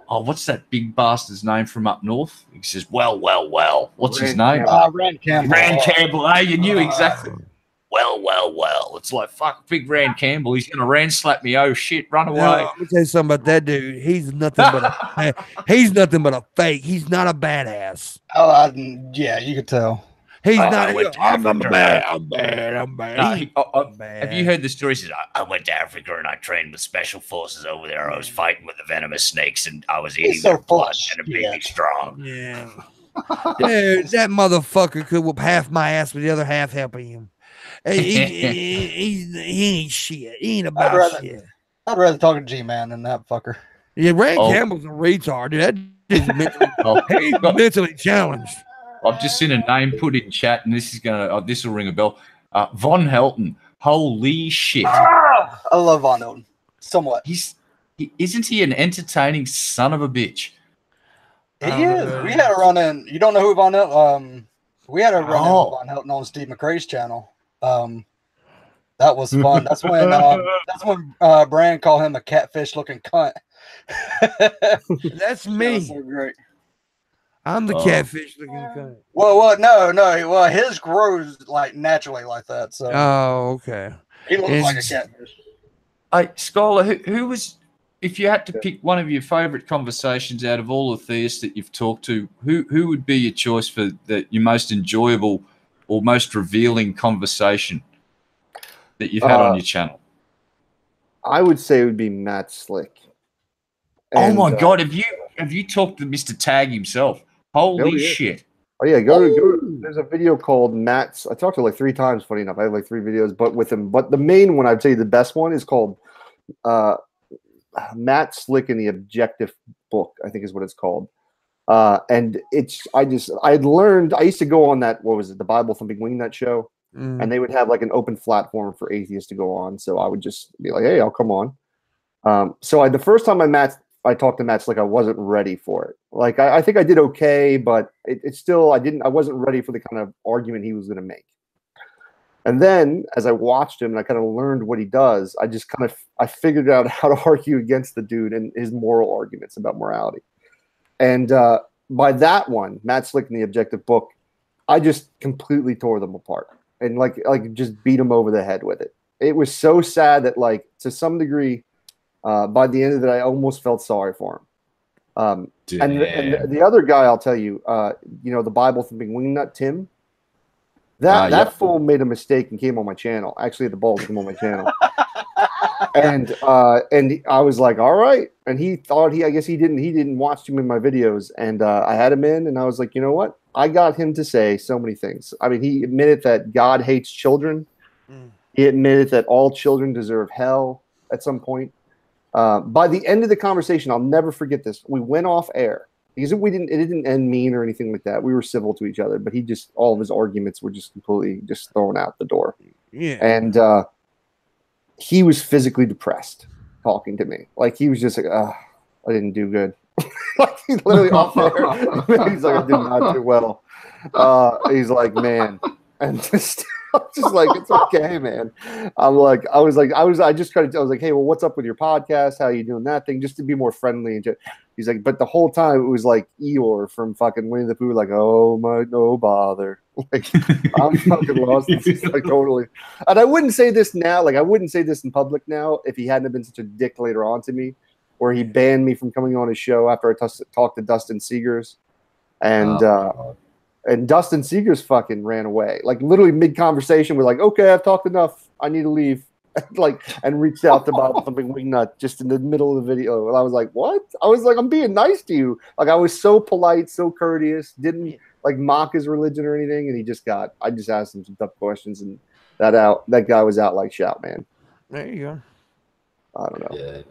what's that big bastard's name from up north? He says, well. What's his name? Rand Campbell. Rand Campbell. Hey, you knew exactly. Well. It's like, fuck, big Rand Campbell. He's going to Rand slap me. Oh, shit, run away. Let me tell you something about that dude. He's nothing but a fake. He's not a badass. Oh, yeah, you could tell. He's not. I'm bad. No, have you heard the story? He says, I went to Africa and I trained with special forces over there. I was fighting with the venomous snakes and I was eating their blood and it made me strong. Yeah. Dude, that motherfucker could whoop half my ass with the other half helping him. He ain't shit. He ain't about shit. I'd rather talk to G-Man than that fucker. Yeah, Rand Campbell's a retard. Dude, that dude's mentally challenged. I've just seen a name put in chat, and this will ring a bell. Von Helton. Holy shit! I love Von Helton somewhat. Isn't he an entertaining son of a bitch? He is. We had a run in. You don't know who Von Helton? We had a run in with Von Helton on Steve McRae's channel. That was fun. That's when Brand called him a catfish looking cunt. That's me. That was so great. I'm the catfish looking cunt. Well, no. Well, his grows like naturally like that. So. Oh, okay. He looks like a catfish. Hey, Skyler, who was? If you had to pick one of your favorite conversations out of all the theists that you've talked to, who would be your choice for your most enjoyable or most revealing conversation that you've had on your channel? I would say it would be Matt Slick. And, oh my God! Have you talked to Mr. Tag himself? Holy shit! Oh yeah, go to. There's a video called Matt's. I talked to like 3 times. Funny enough, I have like 3 videos, but with him. But the main one, I'd say the best one is called Matt Slick in the Objective Book. I think is what it's called. And I used to go on that. What was it? The Bible Thumping Wingnut show, and they would have like an open platform for atheists to go on. So I would just be like, hey, I'll come on. So the first time I talked to Matt Slick, I wasn't ready for it. Like I think I did okay, but it's still I wasn't ready for the kind of argument he was going to make. And then as I watched him and I kind of learned what he does, I figured out how to argue against the dude and his moral arguments about morality. And by that one, Matt Slick in the Objective Book, I just completely tore them apart and like just beat them over the head with it. It was so sad that like to some degree. By the end of it, I almost felt sorry for him. And the other guy, I'll tell you, the Bible Thumping Wingnut, Tim, that fool made a mistake and came on my channel. Actually, the balls came on my channel. and I was like, all right. And he thought I guess he didn't watch too many of my videos. And I had him in and I was like, you know what? I got him to say so many things. I mean, he admitted that God hates children. He admitted that all children deserve hell at some point. By the end of the conversation, I'll never forget this. We went off air because it didn't end mean or anything like that. We were civil to each other, but all of his arguments were just completely just thrown out the door. Yeah. And he was physically depressed talking to me. Like he was just like, I didn't do good. Like he's literally off air. He's like, I did not do well. He's like, man. And just I'm just like, it's okay, man. I was like, hey, well, what's up with your podcast? How you doing that thing? Just to be more friendly. And he's like, but the whole time it was like Eeyore from fucking Winnie the Pooh, like, oh my, no bother. Like, I'm fucking lost. It's like totally. And I wouldn't say this now. Like, I wouldn't say this in public now if he hadn't been such a dick later on to me, where he banned me from coming on his show after I talked to Dustin Cigguras. And Dustin Cigguras fucking ran away. Like literally mid-conversation, we're like, okay, I've talked enough. I need to leave. Like, and reached out to Bob something wingnut just in the middle of the video. And I was like, what? I was like, I'm being nice to you. Like, I was so polite, so courteous, didn't like mock his religion or anything. And I just asked him some tough questions, and that guy was out like shout, man. There you go. I don't know. Yeah.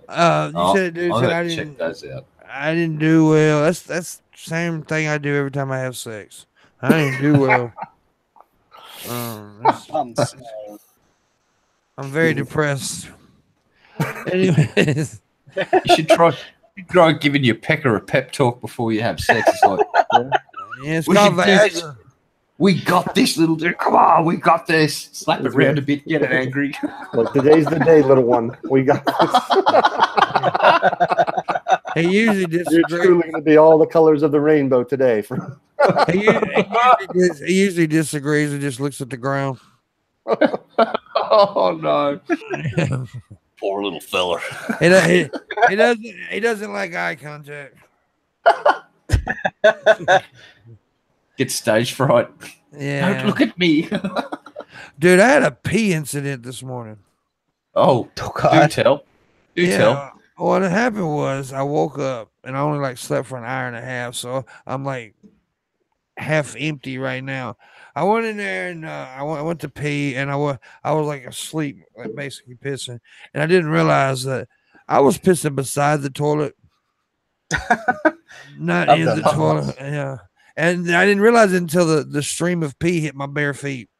You said, dude, check those out. I didn't do well. That's the same thing I do every time I have sex. I didn't do well. I'm very depressed. Anyways, you should try giving your pecker a pep talk before you have sex. It's like, it's called Viagra. We got this, little dude. Come on, we got this. Slap it around a bit, get it angry. Like, today's the day, little one. We got this. He usually disagrees. You're truly going to be all the colors of the rainbow today. He usually disagrees and just looks at the ground. Oh no! Poor little feller. He doesn't like eye contact. Get stage fright. Yeah. Don't look at me. Dude, I had a pee incident this morning. Oh, God. Do tell. Do tell. What happened was I woke up and I only slept for an hour and a half, so I'm like half empty right now. I went in there and I went to pee, and I was like asleep, like basically pissing, and I didn't realize that I was pissing beside the toilet, not in the toilet. Yeah, and I didn't realize it until the stream of pee hit my bare feet.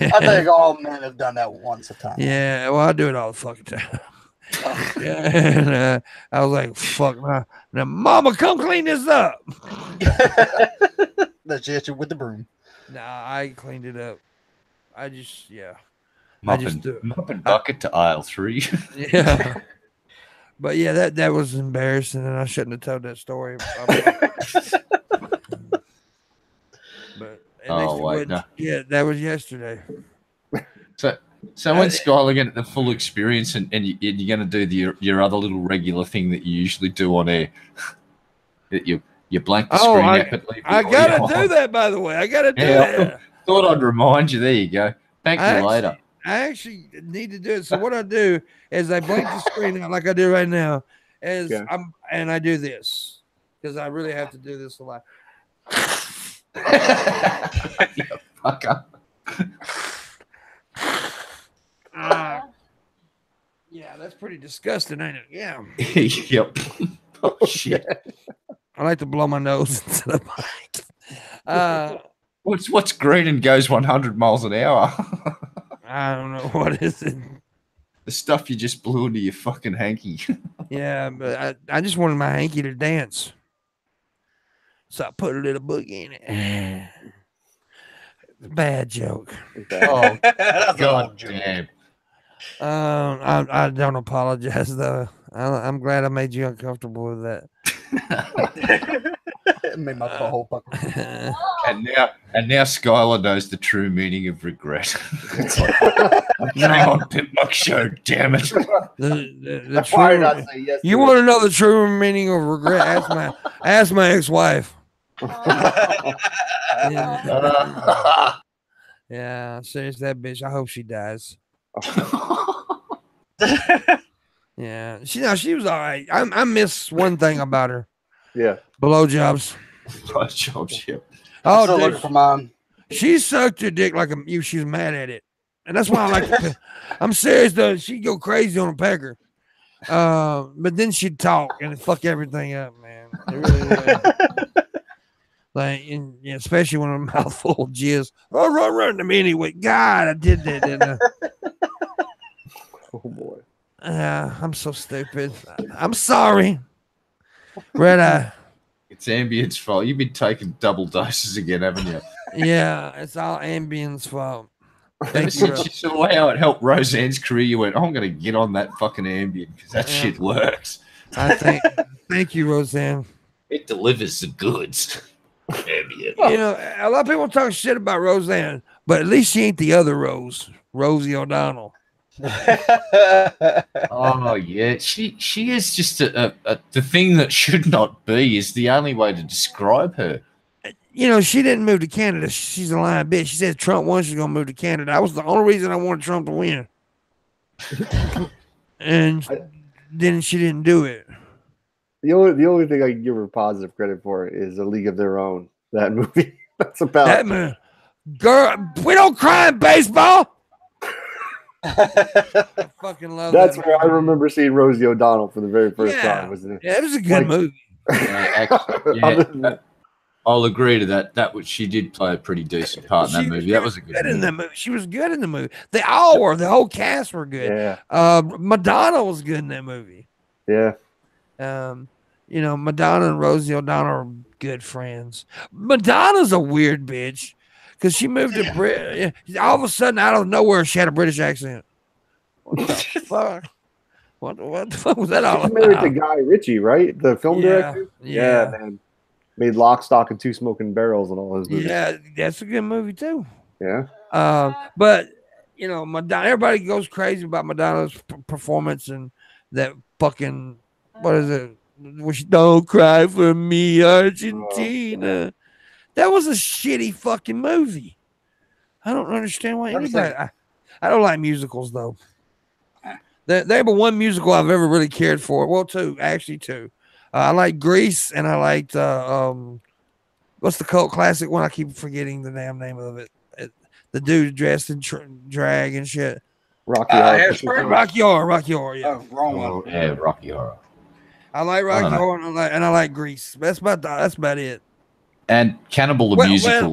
I think all men have done that once a time. Yeah, well, I do it all the fucking time. And I was like, fuck, now mama, come clean this up. That's you with the broom. Nah, I cleaned it up. Mopping bucket to aisle 3. Yeah. But yeah, that was embarrassing, and I shouldn't have told that story. But yeah, that was yesterday. So when Skyler get the full experience and you're going to do your other little regular thing that you usually do on air, that you blank the screen out but leave I got to do that, by the way. I got to do that. Thought I'd remind you. There you go. Thank you later. I actually need to do it. So what I do is I blank the screen out like I do right now, and I do this because I really have to do this a lot. You fucker. Yeah, that's pretty disgusting, ain't it? Yeah. Yep. Oh, shit. I like to blow my nose into the mic. What's green and goes 100 miles an hour? I don't know. What is it? The stuff you just blew into your fucking hanky. Yeah, but I just wanted my hanky to dance. So I put a little boogie in it. Bad joke. Oh, God damn. I don't apologize, though. I'm glad I made you uncomfortable with that. It made my whole buckle. And now Skyler knows the true meaning of regret. It's like, I'm getting on Pimpmunk show, damn it. The true, you want to know the true meaning of regret? Ask my ex-wife. Yeah, serious that bitch. I hope she dies. Yeah, she was all right. I miss one thing about her. Yeah, blowjobs. Blowjobs, yeah. Oh, still looking for mine. She sucked your dick like she's mad at it, and that's why I like to. I'm serious though. She'd go crazy on a pecker, but then she'd talk and fuck everything up, man. It really would. Especially when I'm mouthful of jizz. Oh, run to me anyway. God, I did that, didn't I? Oh boy. I'm so stupid. I'm sorry. Red Eye. It's Ambient's fault. You've been taking double doses again, haven't you? Yeah, it's all Ambien's fault. Ever Thank you, since Rose. you saw how it helped Roseanne's career, you went, I'm going to get on that fucking Ambien because that Yeah. shit works. I think. Thank you, Roseanne. It delivers the goods. Ambien. You know, a lot of people talk shit about Roseanne, but at least she ain't the other Rose, Rosie O'Donnell. Oh yeah, she is just the thing that should not be is the only way to describe her. You know, she didn't move to Canada. She's a lying bitch. She said Trump won, she's gonna move to Canada. That was the only reason I wanted Trump to win. And then she didn't do it. The only thing I can give her positive credit for is A League of Their Own. That movie. That's about that man. Girl, we don't cry in baseball. I fucking love That's that where movie. I remember seeing Rosie O'Donnell for the very first time, wasn't it? Yeah, it was a good movie. I'll agree to that. That was, she did play a pretty decent part in that movie. That was a good in that movie. She was good in the movie. They all were. The whole cast were good. Yeah. Madonna was good in that movie. Yeah. You know, Madonna and Rosie O'Donnell are good friends. Madonna's a weird bitch because she moved to Brit. All of a sudden, out of nowhere, she had a British accent. What the fuck? What the fuck was that all She's about? married to Guy Ritchie, right? The film director? Yeah. Man. Made Lock, Stock, and Two Smoking Barrels and all his movies. Yeah, that's a good movie too. Yeah. But you know, Madonna. Everybody goes crazy about Madonna's performance and that fucking what is it? Which don't cry for me, Argentina. That was a shitty fucking movie. I don't understand why anybody. I don't like musicals though. They're the one musical I've ever really cared for. Well, two. I like Grease, and I liked what's the cult classic one? I keep forgetting the damn name of it. The dude dressed in drag and shit. Rocky Horror. Rocky Horror. Yeah, wrong one. Yeah, Rocky Horror. I like Rocky Horror, and I like Grease. That's about it. And Cannibal the musical.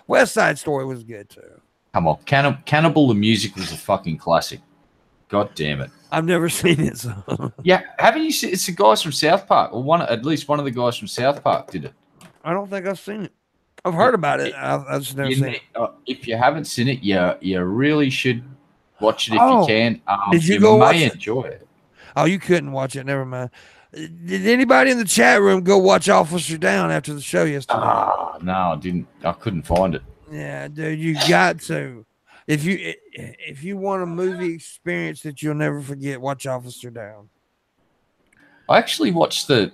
West Side Story was good too. Come on, Cannibal the musical is a fucking classic. God damn it! I've never seen it. So. Yeah, haven't you seen? It's the guys from South Park, or at least one of the guys from South Park did it. I don't think I've seen it. I've heard about it. I've just never seen it. If you haven't seen it, you really should watch it if you can. Did you go watch it? Enjoy it. Oh, you couldn't watch it. Never mind. Did anybody in the chat room go watch Officer Down after the show yesterday? No, I didn't. I couldn't find it. Yeah, dude, you got to. If you want a movie experience that you'll never forget, watch Officer Down. I actually watched the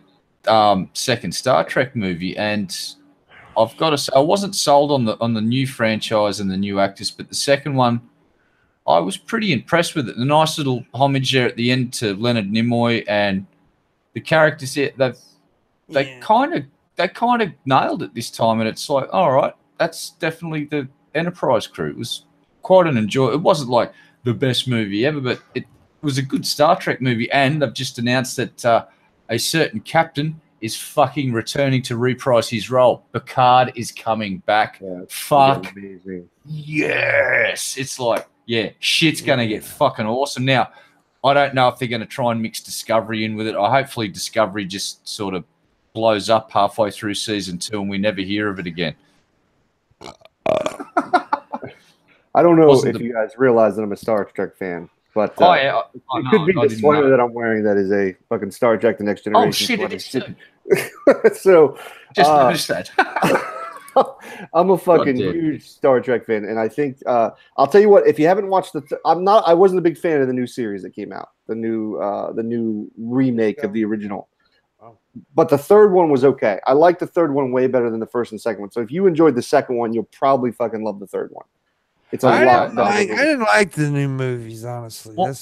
second Star Trek movie, and I've got to say I wasn't sold on the new franchise and the new actors, but the second one, I was pretty impressed with it. The nice little homage there at the end to Leonard Nimoy and the characters there. They kind of nailed it this time, and it's like, all right, that's definitely the Enterprise crew. It was quite an enjoy. It wasn't like the best movie ever, but it was a good Star Trek movie. And they've just announced that a certain captain is fucking returning to reprise his role. Picard is coming back. Yeah, fuck amazing. Yes, it's like shit's gonna get fucking awesome. Now, I don't know if they're gonna try and mix Discovery in with it. Hopefully Discovery just sort of blows up halfway through season 2 and we never hear of it again. I don't know if you guys realize that I'm a Star Trek fan, but it could be the sweater that I'm wearing that is a fucking Star Trek: The Next Generation. Oh shit! It is too. So just noticed that. I'm a fucking huge Star Trek fan, and I think I'll tell you what. If you haven't watched I wasn't a big fan of the new series that came out, the new remake of the original. But the third one was okay. I like the third one way better than the first and second one. So if you enjoyed the second one, you'll probably fucking love the third one. It's a lot better. I didn't like the new movies, honestly. Well,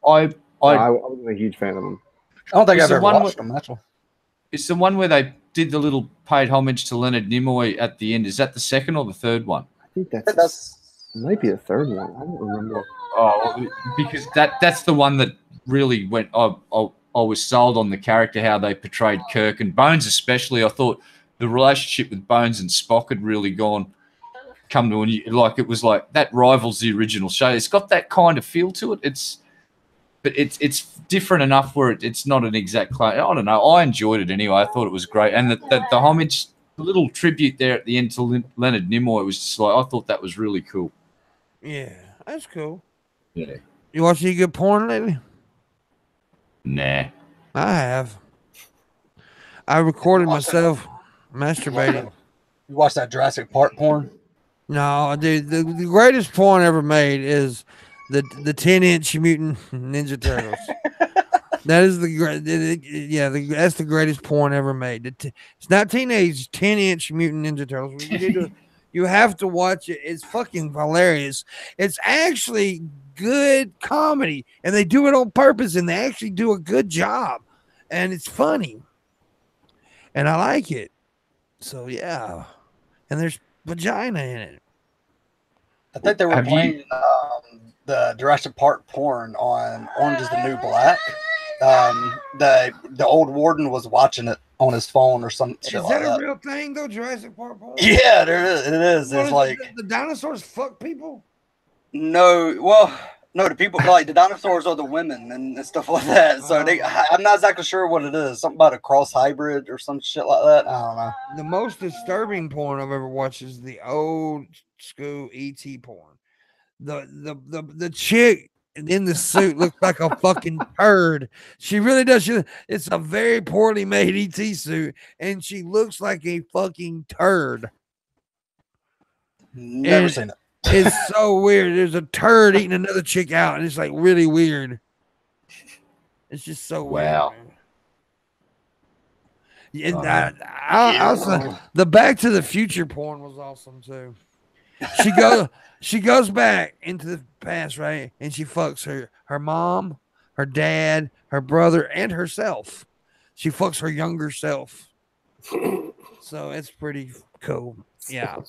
I wasn't a huge fan of them. I don't think I've ever watched them. That's one. It's the one where they did the little paid homage to Leonard Nimoy at the end. Is that the second or the third one? I think that's might be the third one. I don't remember. Oh, because that's the one that really went. I was sold on the character, how they portrayed Kirk and Bones, especially. I thought the relationship with Bones and Spock had really come to like it was like that rivals the original show. It's got that kind of feel to it. It's different enough where it's not an exact clone. I don't know. I enjoyed it anyway. I thought it was great, and the homage the little tribute there at the end to Leonard Nimoy was just like, I thought that was really cool. Yeah, that's cool. Yeah. You watch any good porn lately? Nah. I have. I recorded myself masturbating. You watch that Jurassic Park porn? No, dude, the greatest porn ever made is the 10-inch Mutant Ninja Turtles. That is the great, that's the greatest porn ever made. It's not teenage 10-inch Mutant Ninja Turtles. You have to watch it. It's fucking hilarious. It's actually good comedy, and they do it on purpose, and they actually do a good job, and it's funny, and I like it. So yeah, and there's vagina in it. I think they were playing the Jurassic Park porn on Orange is the New Black. The old warden was watching it on his phone or some shit like that. Is that a real thing though, Jurassic Park porn? Yeah, there is. It is. It's like the dinosaurs fuck people. No, the people like the dinosaurs are the women and stuff like that. So I'm not exactly sure what it is. Something about a cross hybrid or some shit like that. I don't know. The most disturbing porn I've ever watched is the old school ET porn. The chick in the suit looks like a fucking turd. She really does. It's a very poorly made ET suit, and she looks like a fucking turd. Never seen it. It's so weird. There's a turd eating another chick out, and it's like really weird. It's just so wow. weird. Yeah, the Back to the Future porn was awesome too. She goes back into the past, right? And she fucks her mom, her dad, her brother, and herself. She fucks her younger self. So it's pretty cool. Yeah. Wow.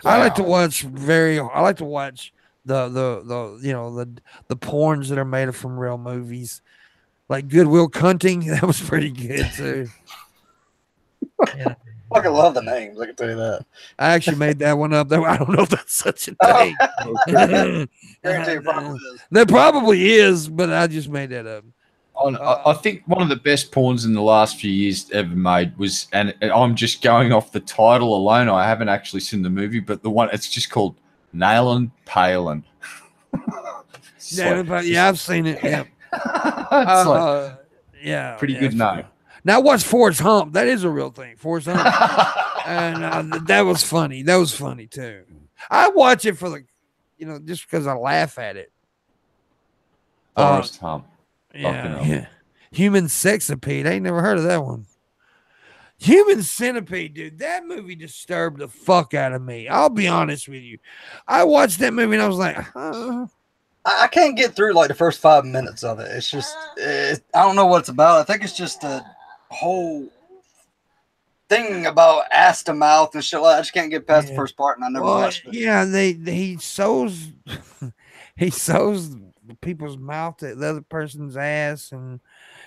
I like to watch the porns that are made from real movies. Like Good Will Hunting, that was pretty good too. Yeah. I fucking love the names. I can tell you that. I actually made that one up. I don't know if that's such a thing. There probably is, but I just made that up. I think one of the best porns in the last few years ever made was, and I'm just going off the title alone. I haven't actually seen the movie, but the one it's just called Nailin' Palin. Yeah, I've seen it. Yeah, yeah, pretty good name. Now watch Forrest Hump. That is a real thing. Forrest Hump, and that was funny. That was funny too. I watch it for just because I laugh at it. Forrest Hump. Yeah. Human Centipede. I ain't never heard of that one. Human Centipede, dude. That movie disturbed the fuck out of me. I'll be honest with you. I watched that movie and I was like, I can't get through like the first 5 minutes of it. It's just, I don't know what it's about. I think it's just a whole thing about ass to mouth and shit like that. I just can't get past the first part, and I never watched it. Yeah, he sews people's mouth to the other person's ass, and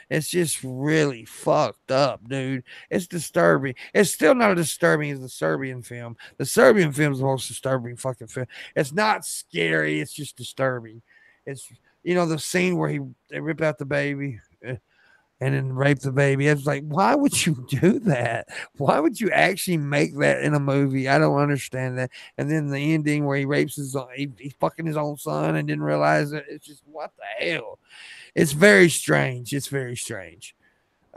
it's just really fucked up, dude. It's disturbing. It's still not as disturbing as the Serbian film. The Serbian film is the most disturbing fucking film. It's not scary. It's just disturbing. It's the scene where they rip out the baby and then rape the baby. It's like, why would you do that? Why would you actually make that in a movie? I don't understand that. And then the ending where he rapes he's fucking his own son and didn't realize it. It's just, what the hell? It's very strange. It's very strange.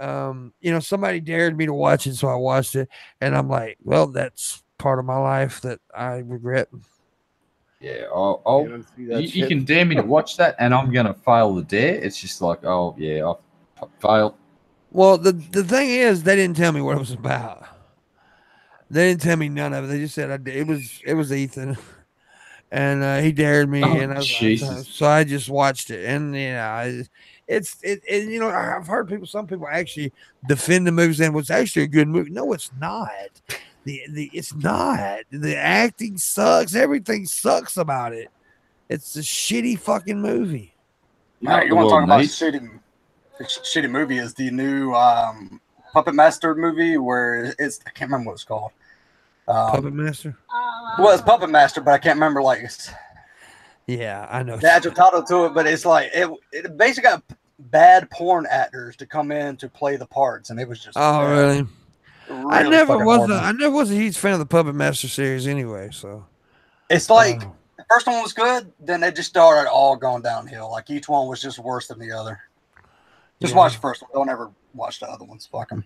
Somebody dared me to watch it, so I watched it, and I'm like, well, that's part of my life that I regret. Yeah, you can dare me to watch that, and I'm gonna fail the dare. It's just like, oh yeah, I've failed. Well, the thing is, they didn't tell me what it was about. They didn't tell me none of it. They just said it was Ethan, and he dared me, so I just watched it, and I've heard some people actually defend the movie saying it's actually a good movie. No, it's not. It's not. The acting sucks. Everything sucks about it. It's a shitty fucking movie. You want to talk about shitty movie? Is the new Puppet Master movie where I can't remember what it's called. Puppet Master. Well, it's Puppet Master, but I can't remember Yeah, I know the actual title to it. But it's like it basically got bad porn actors to come in to play the parts, and it was just really. Really I never fucking was. horrible. I never was a huge fan of the Puppet Master series anyway. So It's like the first one was good, then they just started all going downhill. Like each one was just worse than the other. Just watch the first one. Don't ever watch the other ones. Fuck them.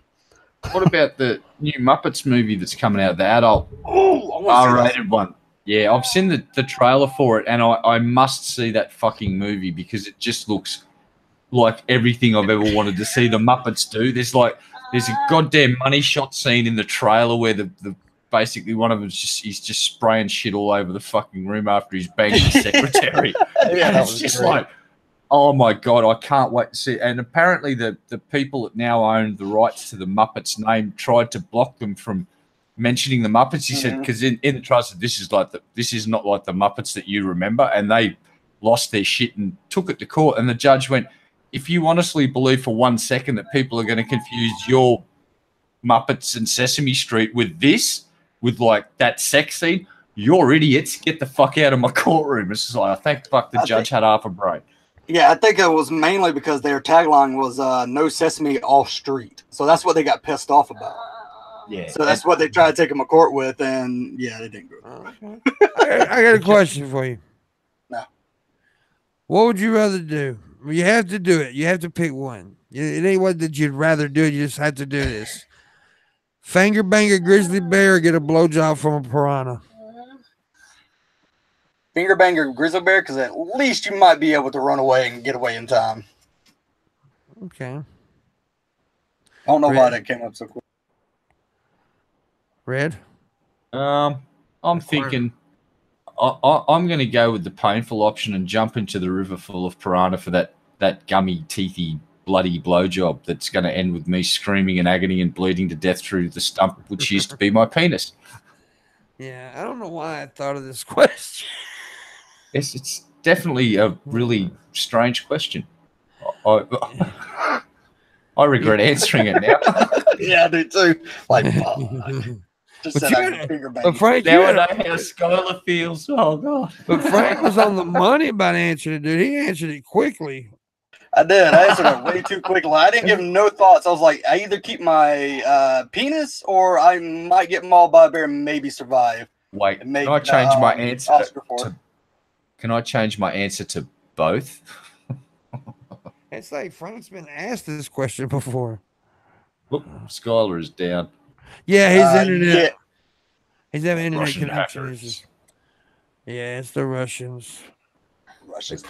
What about the new Muppets movie that's coming out, the adult R-rated one? Yeah, I've seen the trailer for it, and I must see that fucking movie because it just looks like everything I've ever wanted to see the Muppets do. There's a goddamn money shot scene in the trailer where the basically one of them he's just spraying shit all over the fucking room after he's banged his secretary. Yeah, and it's just like, oh my God, I can't wait to see it. And apparently the people that now own the rights to the Muppets name tried to block them from mentioning the Muppets. He said, because in the trial, this is not like the Muppets that you remember. And they lost their shit and took it to court. And the judge went, if you honestly believe for 1 second that people are going to confuse your Muppets and Sesame Street with this, with like that sex scene, you're idiots. Get the fuck out of my courtroom. It's just like, I thank fuck the judge had half a brain. Yeah, I think it was mainly because their tagline was "No Sesame Off Street," so that's what they got pissed off about. Yeah, so that's what they tried to take him to court with, and yeah, they didn't go. I got a question for you. No. What would you rather do? You have to do it. You have to pick one. It ain't what that you'd rather do. You just have to do this. Finger bang a grizzly bear or get a blowjob from a piranha? Finger banger grizzly bear, because at least you might be able to run away and get away in time. Okay. I don't know why that came up so quick. Red? I'm thinking I'm going to go with the painful option and jump into the river full of piranha for that gummy, teethy, bloody blowjob that's going to end with me screaming in agony and bleeding to death through the stump, which used to be my penis. Yeah, I don't know why I thought of this question. It's definitely a really strange question. I regret answering it now. Yeah, I do too. Like, just said I could finger bang. But Frank, now I know how Skyler feels. Oh God! But Frank was on the money about answering it, dude. He answered it quickly. I did. I answered it way too quickly. I didn't give him no thoughts. I was like, I either keep my penis or I might get mauled by a bear and maybe survive. Wait, can I change my answer to? Can I change my answer to both? It's like Frank's been asked this question before. Look, Skyler is down. Yeah, his internet. Yeah. He's having internet Russian connection hackers. issues. Yeah, it's the Russians. Russia's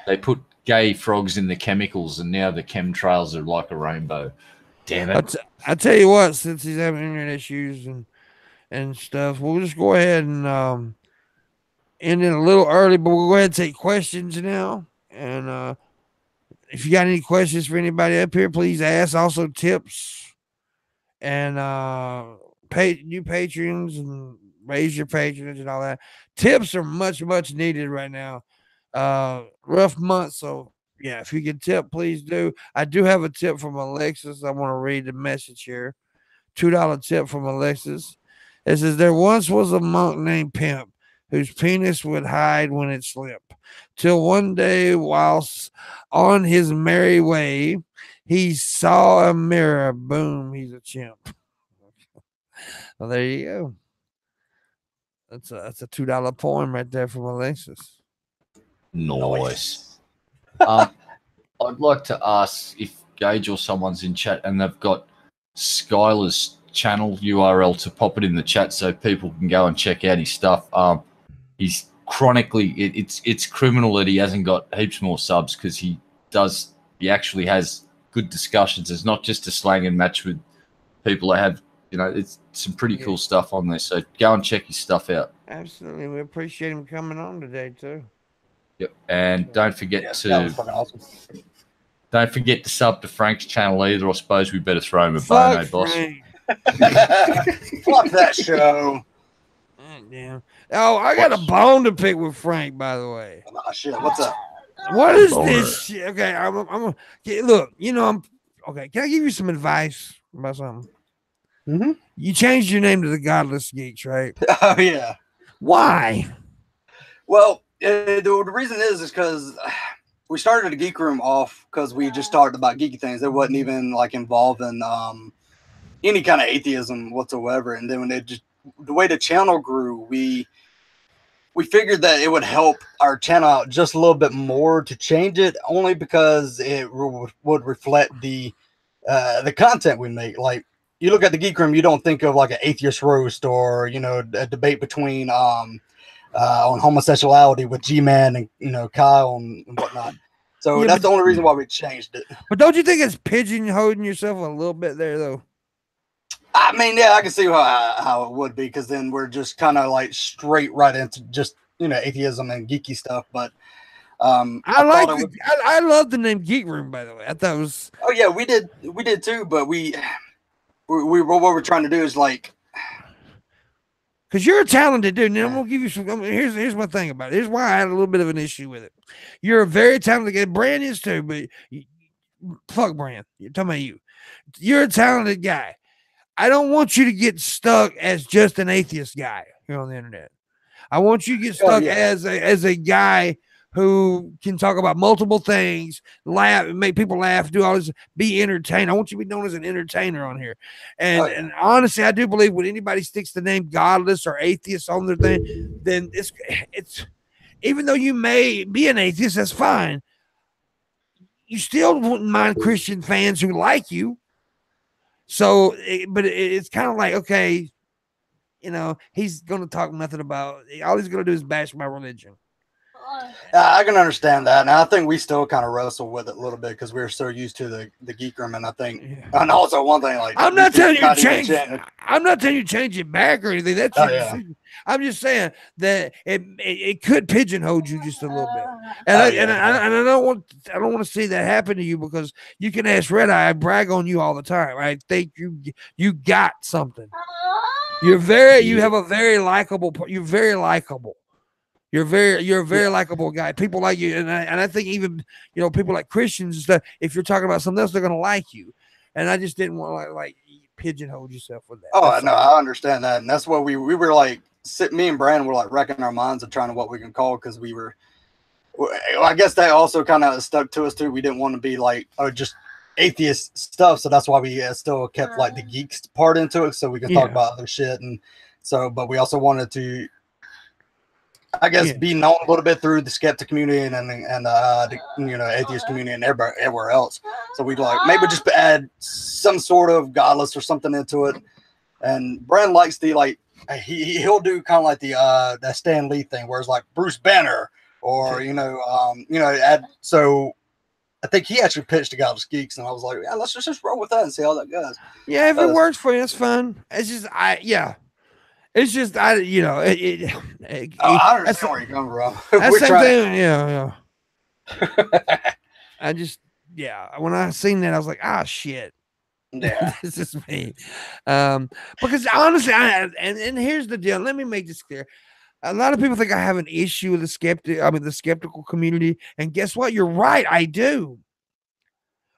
They put gay frogs in the chemicals, and now the chemtrails are like a rainbow. Damn it! I tell you what, since he's having internet issues and stuff, we'll just go ahead and end it a little early, but we'll go ahead and take questions now. And if you got any questions for anybody up here, please ask. Also tips and pay new patrons and raise your patronage and all that. Tips are much needed right now. Rough month, so yeah, if you can tip, please do. I do have a tip from Alexis. I want to read the message here. $2 tip from Alexis. It says, there once was a monk named Pimp whose penis would hide when it slipped, till one day whilst on his merry way he saw a mirror. Boom, he's a chimp. Well, there you go. That's a $2 poem right there from Alexis. Nice. I'd like to ask if Gage or someone's in chat and they've got Skyler's channel URL to pop it in the chat so people can go and check out his stuff. He's chronically, it's criminal that he hasn't got heaps more subs because he actually has good discussions. It's not just a slang and match with people that have, it's some pretty cool stuff on there. So go and check his stuff out. Absolutely. We appreciate him coming on today too. Yep. And don't forget that was fucking awesome. Don't forget to sub to Frank's channel either. I suppose we better throw him a bone, eh, boss? Fuck that show. Damn. Oh, I got a bone to pick with Frank, by the way. Oh, shit. What's up? What is this shit? Okay, I'm okay, look, okay, can I give you some advice about something? Mm-hmm. You changed your name to the Godless Geeks, right? Oh, yeah. Why? Well, the reason is because we started a geek room off because we just talked about geeky things. It wasn't even like involved in any kind of atheism whatsoever. And then when the way the channel grew, we figured that it would help our channel out just a little bit more to change it, only because it would reflect the content we make. Like, you look at the Geek Room, you don't think of like an atheist roast or, you know, a debate between on homosexuality with G-Man and, you know, Kyle and whatnot. So that's the only reason why we changed it. But don't you think it's pigeonholing yourself a little bit there, though? I mean, yeah, I can see how it would be, because then we're just kind of like straight right into just, you know, atheism and geeky stuff. But I love the name Geek Room, by the way. I thought it was. Oh yeah, we did too. But we what we're trying to do is like, because you're a talented dude. And I'm gonna give you some. Here's my thing about it. Here's why I had a little bit of an issue with it. You're a very talented guy. Brand is too, but fuck Brand. You're talking about you. You're a talented guy. I don't want you to get stuck as just an atheist guy here on the internet. I want you to get stuck as a guy who can talk about multiple things, laugh, make people laugh, do all this, be entertained. I want you to be known as an entertainer on here. And honestly, I do believe when anybody sticks the name godless or atheist on their thing, then it's even though you may be an atheist, that's fine. You still wouldn't mind Christian fans who like you. So, but it's kind of like, okay, you know, he's going to talk nothing about, all he's going to do is bash my religion. I can understand that. And I think we still kind of wrestle with it a little bit because we're so used to the Geek Room. And I think, and also one thing, like, I'm not telling you to change. I'm not telling you to change it back or anything. That's your decision. I'm just saying that it could pigeonhole you just a little bit. And I don't want to see that happen to you, because you can ask Red Eye. I brag on you all the time. I think you got something. You have a very likable. You're very likable. You're a very likable guy. People like you, and I think even, you know, people like Christians and stuff, if you're talking about something else, they're gonna like you. And I just didn't want to like pigeonhole yourself with that. Oh no, I understand that, and that's what we were like. Me and Brandon were like wrecking our minds of trying to what we can call, because we were. I guess that also kind of stuck to us too. We didn't want to be like, oh, just atheist stuff, so that's why we still kept like the geeks part into it, so we can talk about other shit. And so, but we also wanted to, I guess, be known a little bit through the skeptic community and the, you know, atheist community and everywhere else. So we'd like maybe just add some sort of godless or something into it. And Brand likes the like he'll do kind of like the that Stan Lee thing, where it's like Bruce Banner or you know add. So I think he actually pitched to Godless Geeks, and I was like, yeah, let's just roll with that and see how that goes. Yeah, if it works for you, it's fun. It's just It's just I understand where you're coming from. That's the same thing. Yeah. I just when I seen that, I was like, shit. Yeah. This is me. Because honestly, and here's the deal. Let me make this clear. A lot of people think I have an issue with the skeptical community. And guess what? You're right. I do.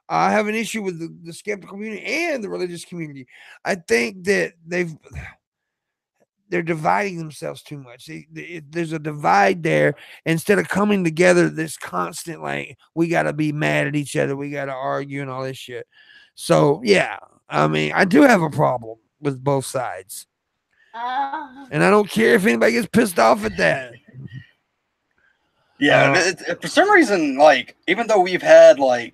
I have an issue with the skeptical community and the religious community. I think that they're dividing themselves too much. There's a divide there. Instead of coming together, this constant, like, we got to be mad at each other. We got to argue and all this shit. So, yeah, I mean, I do have a problem with both sides. And I don't care if anybody gets pissed off at that. Yeah, for some reason, like, even though we've had, like,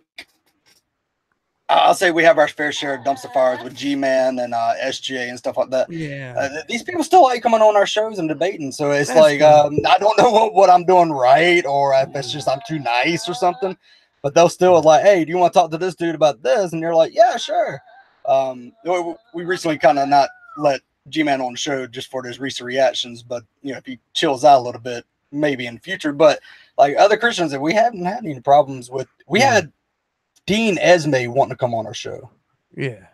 I'll say we have our fair share of dumpster fires with G-Man and SJ and stuff like that. Yeah. These people still like coming on our shows and debating. So it's like, I don't know what I'm doing right, or if it's just I'm too nice or something. But they'll still like, hey, do you want to talk to this dude about this? And you're like, yeah, sure. We recently kind of not let G-Man on the show just for his recent reactions. But, you know, if he chills out a little bit, maybe in the future. But like other Christians that we haven't had any problems with, we had Dean Esme wanting to come on our show. Yeah.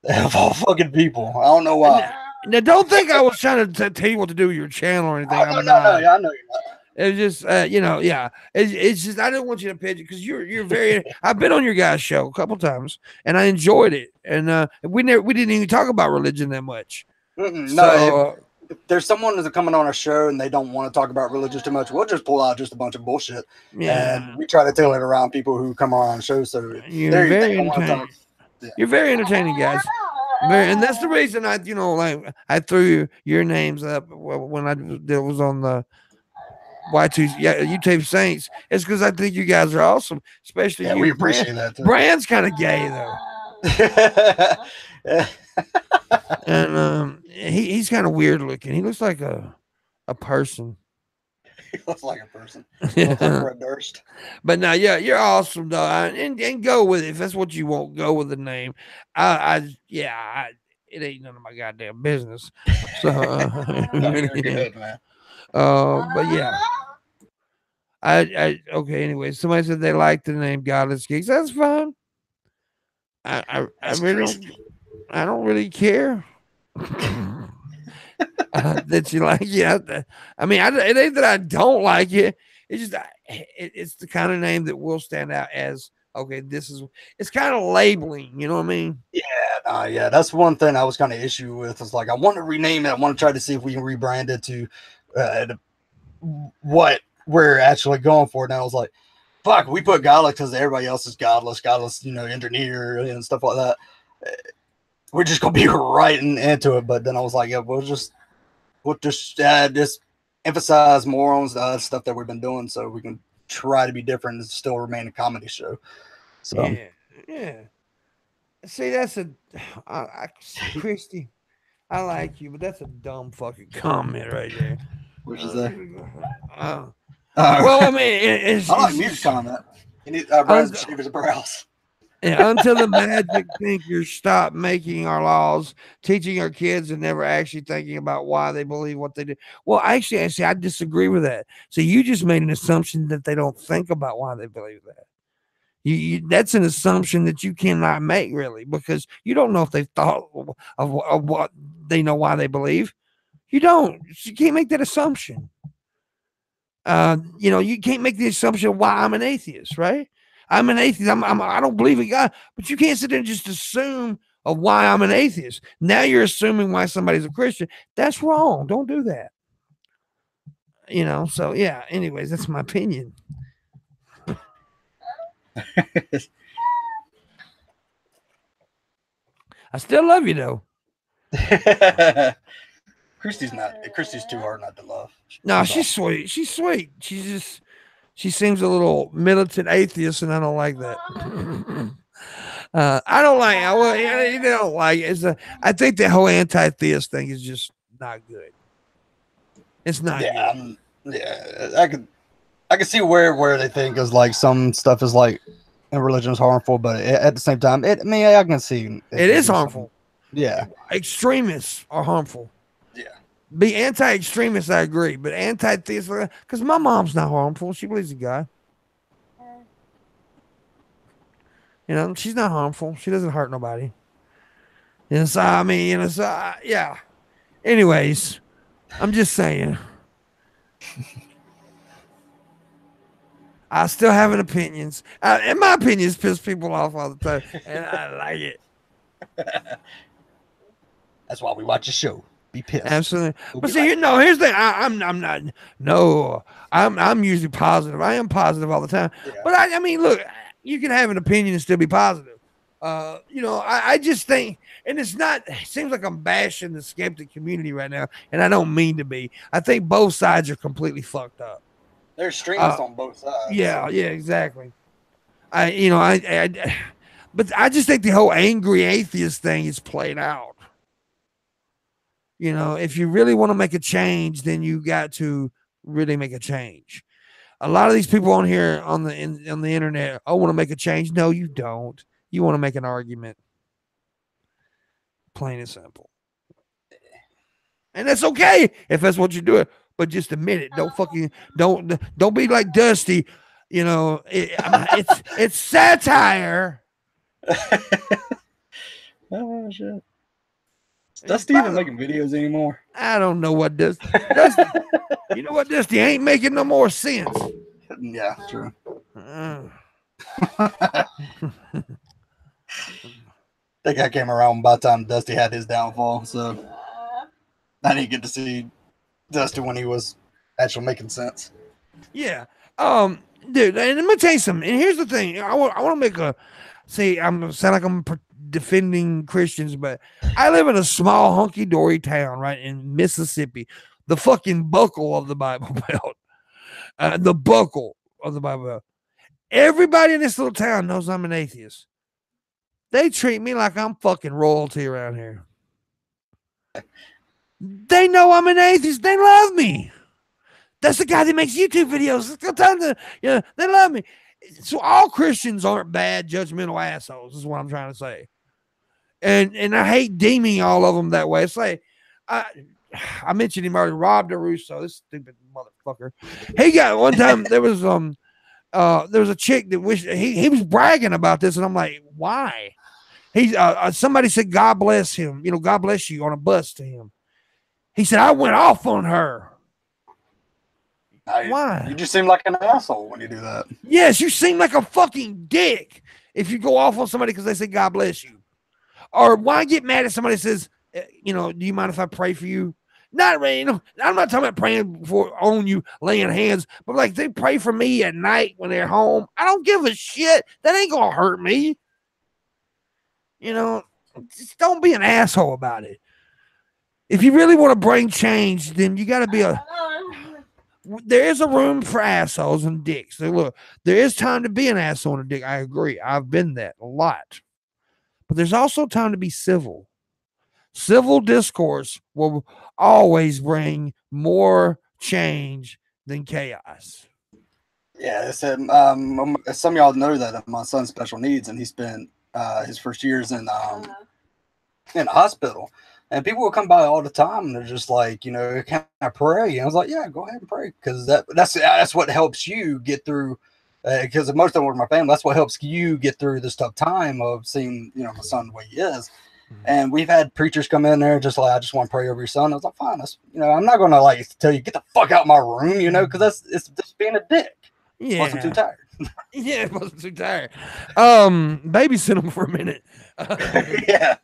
Of all fucking people. I don't know why. Now don't think I was trying to tell you what to do with your channel or anything. No, I know you're not. It's just, it's just, I didn't want you to pitch it because you're very, I've been on your guys' show a couple times and I enjoyed it. And we didn't even talk about religion that much. No, if there's someone who's coming on our show and they don't want to talk about religion too much, we'll just pull out just a bunch of bullshit. Yeah. And we try to tailor it around people who come on the show. So you're very entertaining. You're very entertaining, guys. And that's the reason I threw your names up when I was on the YouTube Saints. It's because I think you guys are awesome, especially you. We appreciate that too. Brand's kind of gay though. And he's kind of weird looking. He looks like a person. He looks like a person. Looks like Fred Durst. But now, yeah, you're awesome though, and go with it if that's what you want. Go with the name. It ain't none of my goddamn business. So, No, you're good, man. but yeah, okay. Anyway, somebody said they like the name Godless Geeks. That's fine. I don't really care. That you like it. I mean, it ain't that I don't like it. It's just it's the kind of name that will stand out as okay. It's kind of labeling. You know what I mean? Yeah. That's one thing I was kind of issue with. It's like I want to rename it. I want to try to see if we can rebrand it to what we're actually going for. And I was like, fuck, we put godless because everybody else is godless, engineer and stuff like that. We're just gonna be writing into it. But then I was like, yeah, we'll just emphasize more on stuff that we've been doing, so we can try to be different and still remain a comedy show. So yeah. See, that's Christy. I like you, but that's a dumb fucking comment right there. Which is that? Well, I mean, I like music comment. You need Brian's to shave his brows. Until the magic thinkers stop making our laws, teaching our kids, and never actually thinking about why they believe what they do. Well, actually, I disagree with that. So you just made an assumption that they don't think about why they believe that. That's an assumption that you cannot make, really, because you don't know if they've thought of what they know why they believe. You don't. You can't make that assumption. You can't make the assumption of why I'm an atheist, right? I'm an atheist. I don't believe in God, but you can't sit there and just assume of why I'm an atheist. Now you're assuming why somebody's a Christian. That's wrong. Don't do that. So yeah, anyways, that's my opinion. I still love you though. Christy's too hard not to love. No, she's sweet. She's sweet. She seems a little militant atheist, and I don't like that. I don't like. You don't like it. I think the whole anti-theist thing is just not good. It's not. Yeah, I can see where they think is like some stuff is like in religion is harmful, but at the same time, I can see it is harmful. Yeah, extremists are harmful. Yeah, be anti-extremist, I agree, but anti-theist, because my mom's not harmful. She believes in God. She's not harmful. She doesn't hurt nobody. Yeah. Anyways, I'm just saying. I still have opinions. And my opinions piss people off all the time, and I like it. That's why we watch the show. Be pissed. Absolutely. But see, here's the thing. I'm not. No, I'm usually positive. I am positive all the time. Yeah. But I mean, look, you can have an opinion and still be positive. I just think, and it seems like I'm bashing the skeptic community right now, and I don't mean to be. I think both sides are completely fucked up. There's extremists on both sides. Yeah, exactly. But I just think the whole angry atheist thing is played out. If you really want to make a change, then you got to really make a change. A lot of these people on here on the internet, I want to make a change. No, you don't. You want to make an argument. Plain and simple. And that's okay if that's what you're doing. But just admit it. Don't be like Dusty. It's satire. Oh shit. Is Dusty even making videos anymore? I don't know what Dusty. You know what, Dusty ain't making no more sense. Yeah, true. I think I came around by the time Dusty had his downfall, so I didn't get to see Dusty when he was actually making sense. Yeah. Dude, and let me tell you something. And here's the thing. I want to make I'm sound like I'm defending Christians, but I live in a small hunky-dory town right in Mississippi, the fucking buckle of the Bible Belt, the buckle of the Bible Belt. Everybody in this little town knows I'm an atheist. They treat me like I'm fucking royalty around here. They know I'm an atheist. They love me. That's the guy that makes YouTube videos. They love me. So all Christians aren't bad, judgmental assholes, is what I'm trying to say. And I hate deeming all of them that way. It's like, I mentioned him earlier, Rob DeRusso, this stupid motherfucker. He got one time, there was a chick that wished, he was bragging about this, and I'm like, why? Somebody said, God bless him, God bless you on a bus to him. He said, I went off on her. Why? You just seem like an asshole when you do that. Yes, you seem like a fucking dick if you go off on somebody because they say God bless you. Or why get mad at somebody that says, do you mind if I pray for you? Not really, I'm not talking about praying on you, laying hands, but like they pray for me at night when they're home. I don't give a shit. That ain't gonna hurt me. Just don't be an asshole about it. If you really want to bring change, then you got to be there is a room for assholes and dicks. Look, there is time to be an asshole and a dick. I agree. I've been that a lot. But there's also time to be civil. Civil discourse will always bring more change than chaos. Yeah, some of y'all know that my son's special needs, and he spent his first years in a hospital. And people will come by all the time, and they're just like, can I pray? And I was like, yeah, go ahead and pray, because that's what helps you get through. Because most of them were my family. That's what helps you get through this tough time of seeing, my son the way he is. Mm-hmm. And we've had preachers come in there just like, I just want to pray over your son. I was like, fine, I'm not going to tell you get the fuck out of my room, because it's just being a dick. Yeah, wasn't too tired. Yeah, it wasn't too tired. Babysit him for a minute. Yeah.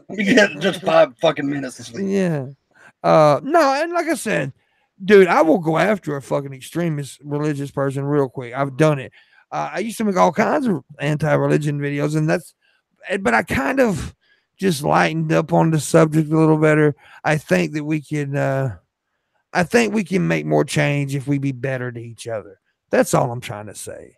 You get just 5 fucking minutes to sleep. Yeah. No, and like I said, dude, I will go after a fucking extremist religious person real quick. I've done it. I used to make all kinds of anti-religion videos, but I kind of just lightened up on the subject a little better. I think that we can make more change if we be better to each other. That's all I'm trying to say.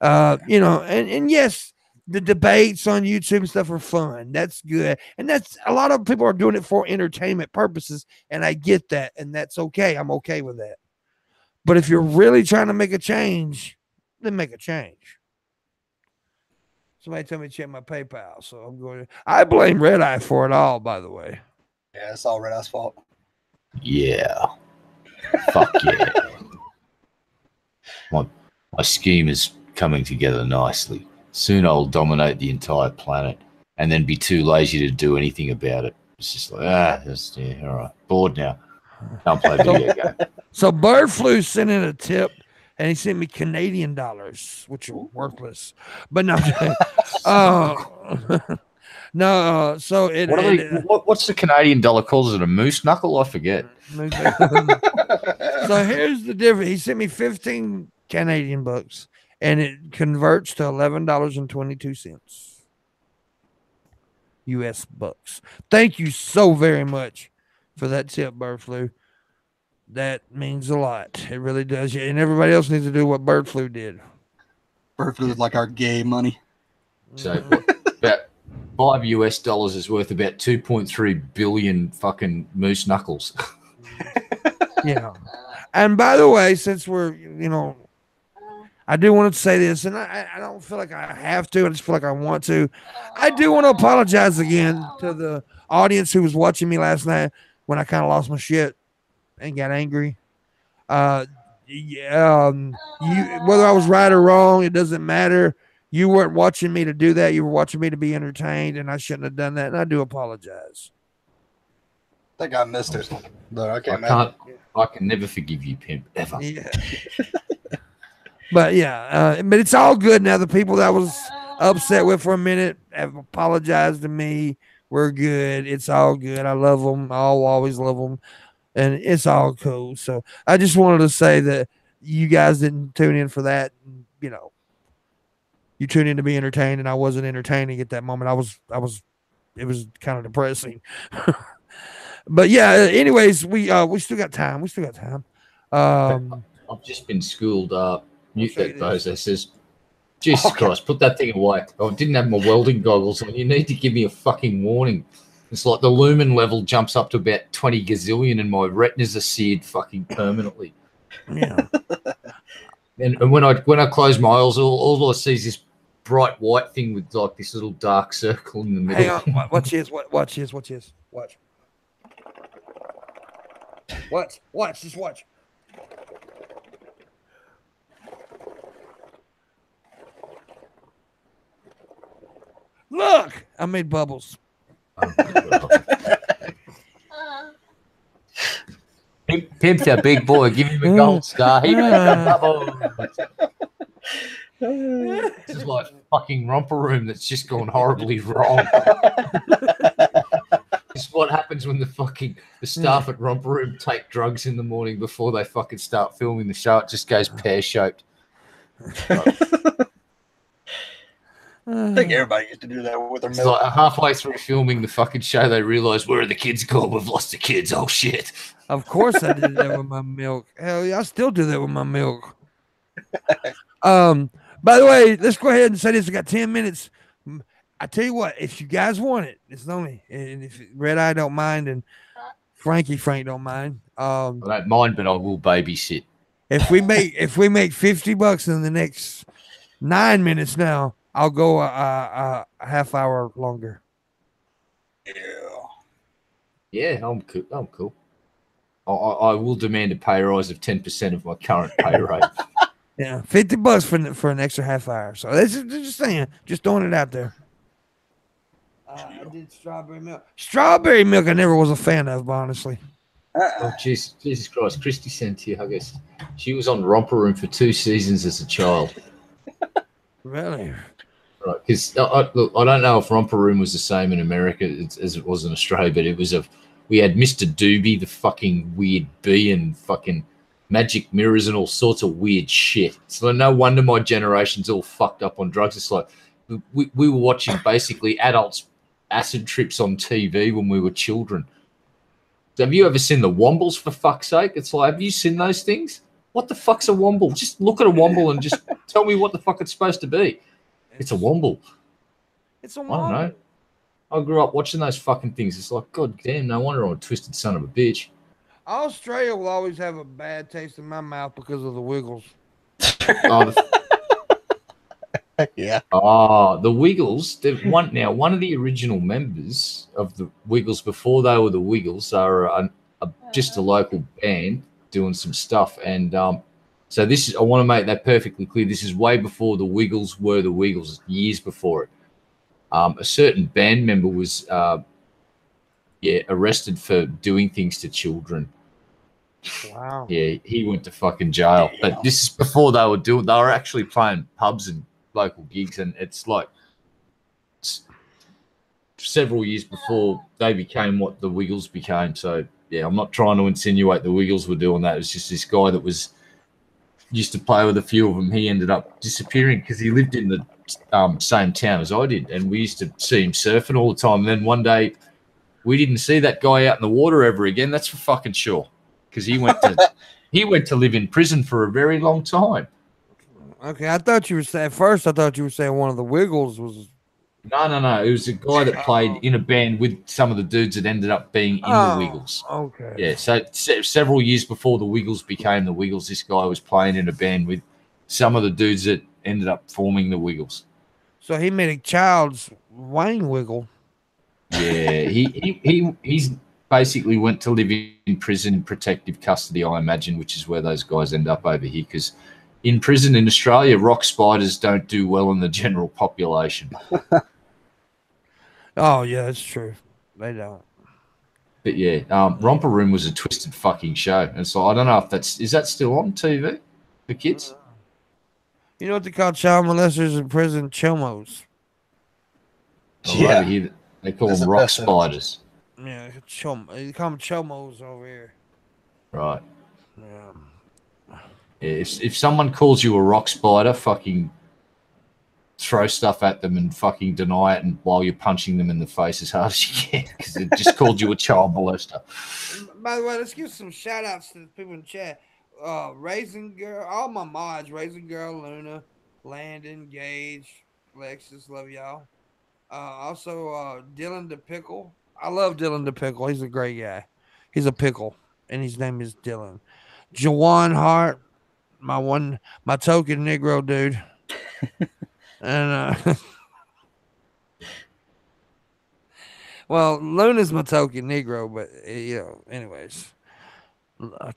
And yes, the debates on YouTube and stuff are fun. That's good. And that's a lot of people are doing it for entertainment purposes. And I get that. And that's okay. I'm okay with that. But if you're really trying to make a change, then make a change. Somebody tell me to check my PayPal. So I'm going to, I blame Red Eye for it all, by the way. Yeah, it's all Red Eye's fault. Yeah. Fuck yeah. My scheme is coming together nicely. Soon I'll dominate the entire planet and then be too lazy to do anything about it. It's just like, all right. Bored now. Can't play a video game. So Bird Flu sent in a tip, and he sent me Canadian dollars, which are worthless. But no, no. So it. What's the Canadian dollar called? Is it a moose knuckle? I forget. So here's the difference. He sent me 15 Canadian bucks, and it converts to $11.22 US bucks. Thank you so very much for that tip, Bird Flu. That means a lot. It really does. And everybody else needs to do what Bird Flu did. Bird Flu is like our gay money. So about $5 US is worth about 2.3 billion fucking moose knuckles. Yeah. And by the way, since we're, I do want to say this, and I don't feel like I have to. I just feel like I want to. I do want to apologize again to the audience who was watching me last night when I kind of lost my shit and got angry. Whether I was right or wrong, it doesn't matter. You weren't watching me to do that. You were watching me to be entertained, and I shouldn't have done that. And I do apologize. I think I missed it. But I can never forgive you, Pimp, ever. Yeah. But yeah, but it's all good now. The people that I was upset with for a minute have apologized to me. We're good. It's all good. I love them. I'll always love them. And it's all cool. So I just wanted to say that you guys didn't tune in for that. You're you tune in to be entertained, and I wasn't entertaining at that moment. It was kind of depressing. But yeah, anyways, we still got time. We still got time. I've just been schooled. Mute that bozo says, Jesus Christ, put that thing away. I didn't have my welding goggles on. You need to give me a fucking warning. It's like the lumen level jumps up to about 20 gazillion and my retinas are seared fucking permanently. Yeah. And when I close my eyes, all I see is this bright white thing with like this little dark circle in the middle. Hang on. Watch this. Watch this. Watch this. Watch. Watch. Just watch. Look, I made bubbles. Pimp's a big boy. Give him a gold star. He made a bubble. This is like fucking romper room that's just gone horribly wrong. This is what happens when the staff at romper room take drugs in the morning before they fucking start filming the show. It just goes pear-shaped. I think everybody used to do that with their It's milk. like halfway through filming the fucking show, they realise, where are the kids gone? We've lost the kids. Oh, shit. Of course I did that with my milk. Hell yeah, I still do that with my milk. By the way, let's go ahead and say this. We got 10 minutes. I tell you what, if you guys want it, it's only, and if Red Eye don't mind and Frank don't mind. I don't mind, but I will babysit. If we make $50 in the next 9 minutes now, I'll go a half hour longer. Yeah, I'm cool. I will demand a pay rise of 10% of my current pay rate. Yeah, $50 for an extra half hour. So that's just saying, just throwing it out there. I did strawberry milk. Strawberry milk, I never was a fan of, honestly. Oh, Jesus Christ. Christy sent you, I guess. She was on Romper Room for 2 seasons as a child. Really? Right, because look, I don't know if Romper Room was the same in America as it was in Australia, but it was we had Mr. Doobie, the fucking weird bee, and fucking magic mirrors and all sorts of weird shit. So no wonder my generation's all fucked up on drugs. It's like we were watching basically adults acid trips on TV when we were children. Have you ever seen the Wombles, for fuck's sake? It's like, have you seen those things? What the fuck's a Womble? Just look at a Womble and just tell me what the fuck it's supposed to be. It's a Womble. It's a Womble. I don't know. I grew up watching those fucking things. It's like, God damn, no wonder I'm a twisted son of a bitch. Australia will always have a bad taste in my mouth because of the Wiggles. Yeah. Oh, the Wiggles. One of the original members of the Wiggles before they were the Wiggles are just a local band doing some stuff. And so I want to make that perfectly clear. This is way before the Wiggles were the Wiggles, years before it. A certain band member was arrested for doing things to children. Wow. Yeah, he went to fucking jail. But this is before they were actually playing pubs and local gigs, and it's like several years before they became what the Wiggles became. So yeah, I'm not trying to insinuate the Wiggles were doing that. It was just this guy that used to play with a few of them. He ended up disappearing because he lived in the same town as I did, and we used to see him surfing all the time. And then one day we didn't see that guy out in the water ever again. That's for fucking sure, because he went to live in prison for a very long time. Okay, I thought you were saying one of the Wiggles was. No. It was a guy that played in a band with some of the dudes that ended up being in the Wiggles. Okay. Yeah, so several years before the Wiggles became the Wiggles, this guy was playing in a band with some of the dudes that ended up forming the Wiggles. So he made a child's Wayne Wiggle. Yeah, he's basically went to live in prison in protective custody, I imagine, which is where those guys end up over here, because in prison in Australia, rock spiders don't do well in the general population. Oh, yeah, that's true. They don't. But yeah, Romper Room was a twisted fucking show. And so I don't know if is that still on TV for kids? You know what they call child molesters in prison? Chomos. Over here, they call them rock spiders. Yeah, they call them chomos over here. Right. Yeah. Yeah, if someone calls you a rock spider, fucking throw stuff at them and fucking deny it, and while you're punching them in the face as hard as you can because it just called you a child molester. By the way, let's give some shout outs to the people in chat. Raisin Girl, all my mods, Raisin Girl, Luna, Landon, Gage, Lexus, love y'all. Also, Dylan the Pickle. I love Dylan the Pickle. He's a great guy. He's a pickle, and his name is Dylan. Jawan Hart, my token Negro dude. And well, Luna's my token Negro, but anyways.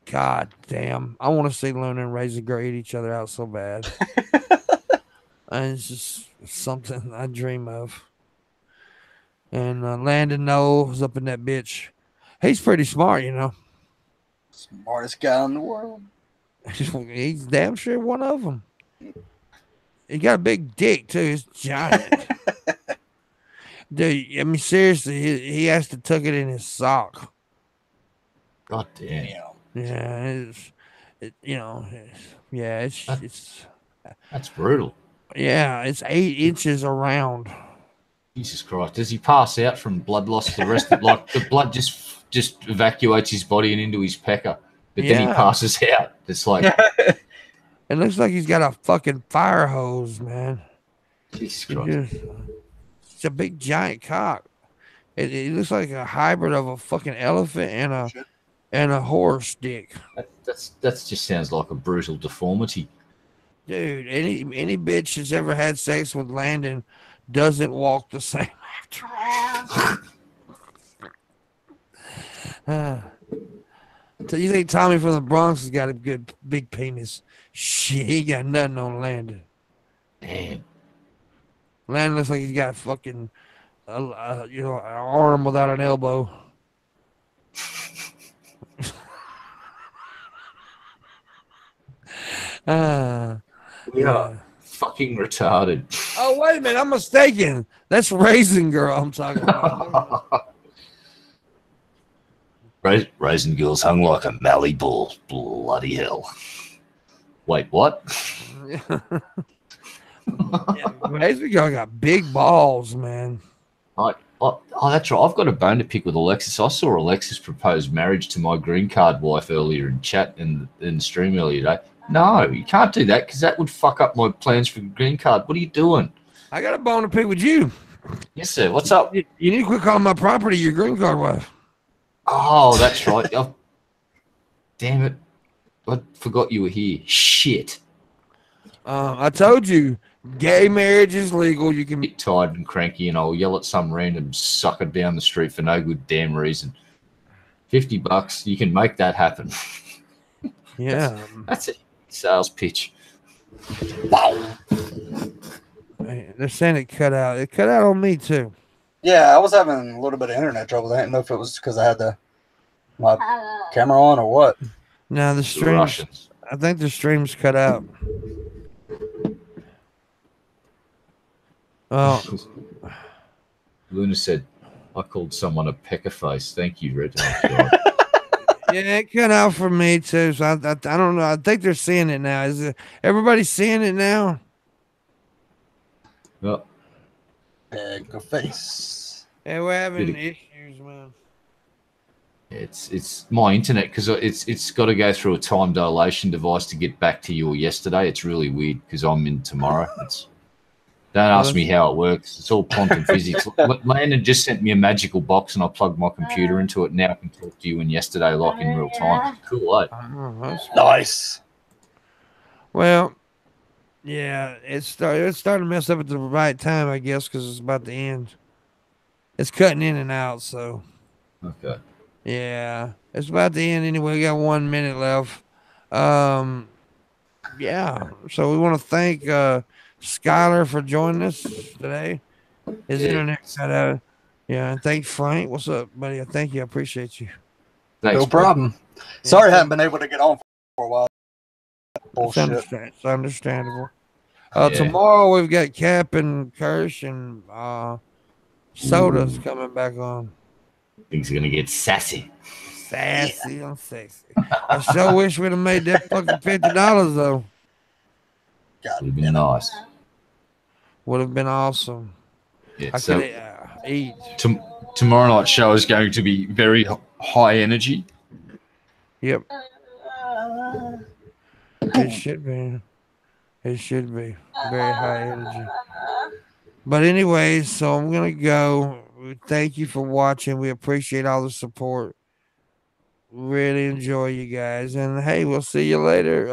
God damn. I want to see Luna and Razor Girl eat each other out so bad. And it's just something I dream of. And Landon Knowles up in that bitch. He's pretty smart, Smartest guy in the world. He's damn sure one of them. He got a big dick, too. It's giant. Dude, I mean, seriously, he has to tuck it in his sock. God damn. Yeah, it's that's brutal. Yeah, it's 8 inches around. Jesus Christ! Does he pass out from blood loss? The rest of the blood just evacuates his body and into his pecker, but then he passes out. It's like it looks like he's got a fucking fire hose, man. Jesus Christ! It's a big giant cock. It looks like a hybrid of a fucking elephant and a horse dick. That just sounds like a brutal deformity. Dude, any bitch that's ever had sex with Landon doesn't walk the same after. So you think Tommy from the Bronx has got a good big penis? Shit, he got nothing on Landon. Damn. Landon looks like he's got fucking, an arm without an elbow. We are fucking retarded. Oh, wait a minute. I'm mistaken. That's Raisin Girl I'm talking about. Raisin Girl's hung like a mallee ball. Bloody hell. Wait, what? Raisin Girl got big balls, man. Oh, that's right. I've got a bone to pick with Alexis. I saw Alexis propose marriage to my green card wife earlier in chat in the stream earlier today. No, you can't do that because that would fuck up my plans for the green card. What are you doing? I got a bone to pick with you. Yes, sir. What's up? You need to quit calling my property your green card wife. Oh, that's right. Damn it. I forgot you were here. Shit. I told you, gay marriage is legal. You can get tired and cranky, and I'll yell at some random sucker down the street for no good damn reason. $50, you can make that happen. Yeah. That's it. Sales pitch. Wow. They're saying it cut out. It cut out on me too. Yeah, I was having a little bit of internet trouble. I didn't know if it was because I had my camera on or what. No, the streams. I think the streams cut out. Oh. Luna said, I called someone a pecker face. Thank you, Red. Yeah, it cut out for me too. So I don't know. I think they're seeing it now. Is everybody seeing it now? Well, go face. Yeah, we're having issues, man. It's my internet because it's got to go through a time dilation device to get back to you yesterday. It's really weird because I'm in tomorrow. Don't ask me how it works. It's all quantum physics. Landon just sent me a magical box and I plugged my computer into it. Now I can talk to you in yesterday like in real time. Cool, eh? Nice. Well, yeah, it's starting to mess up at the right time, I guess, because it's about to end. It's cutting in and out, so. Okay. Yeah, it's about to end anyway. We got 1 minute left. Yeah, so we want to thank Skyler for joining us today. His internet cut out. Yeah, and thank Frank. What's up, buddy? Thank you. I appreciate you. Thanks, no problem. Yeah. Sorry I haven't been able to get on for a while. It's understandable. Tomorrow we've got Cap and Kirsch and Soda's coming back on. Things are going to get sassy. Sassy and sexy. I sure wish we'd have made that fucking $50 though. It would be nice. Would have been awesome. Yeah, I so could eat. Tomorrow night's show is going to be very high energy. Yep. It should be. It should be very high energy. But anyway, so I'm gonna go. Thank you for watching. We appreciate all the support. Really enjoy you guys, and hey, we'll see you later.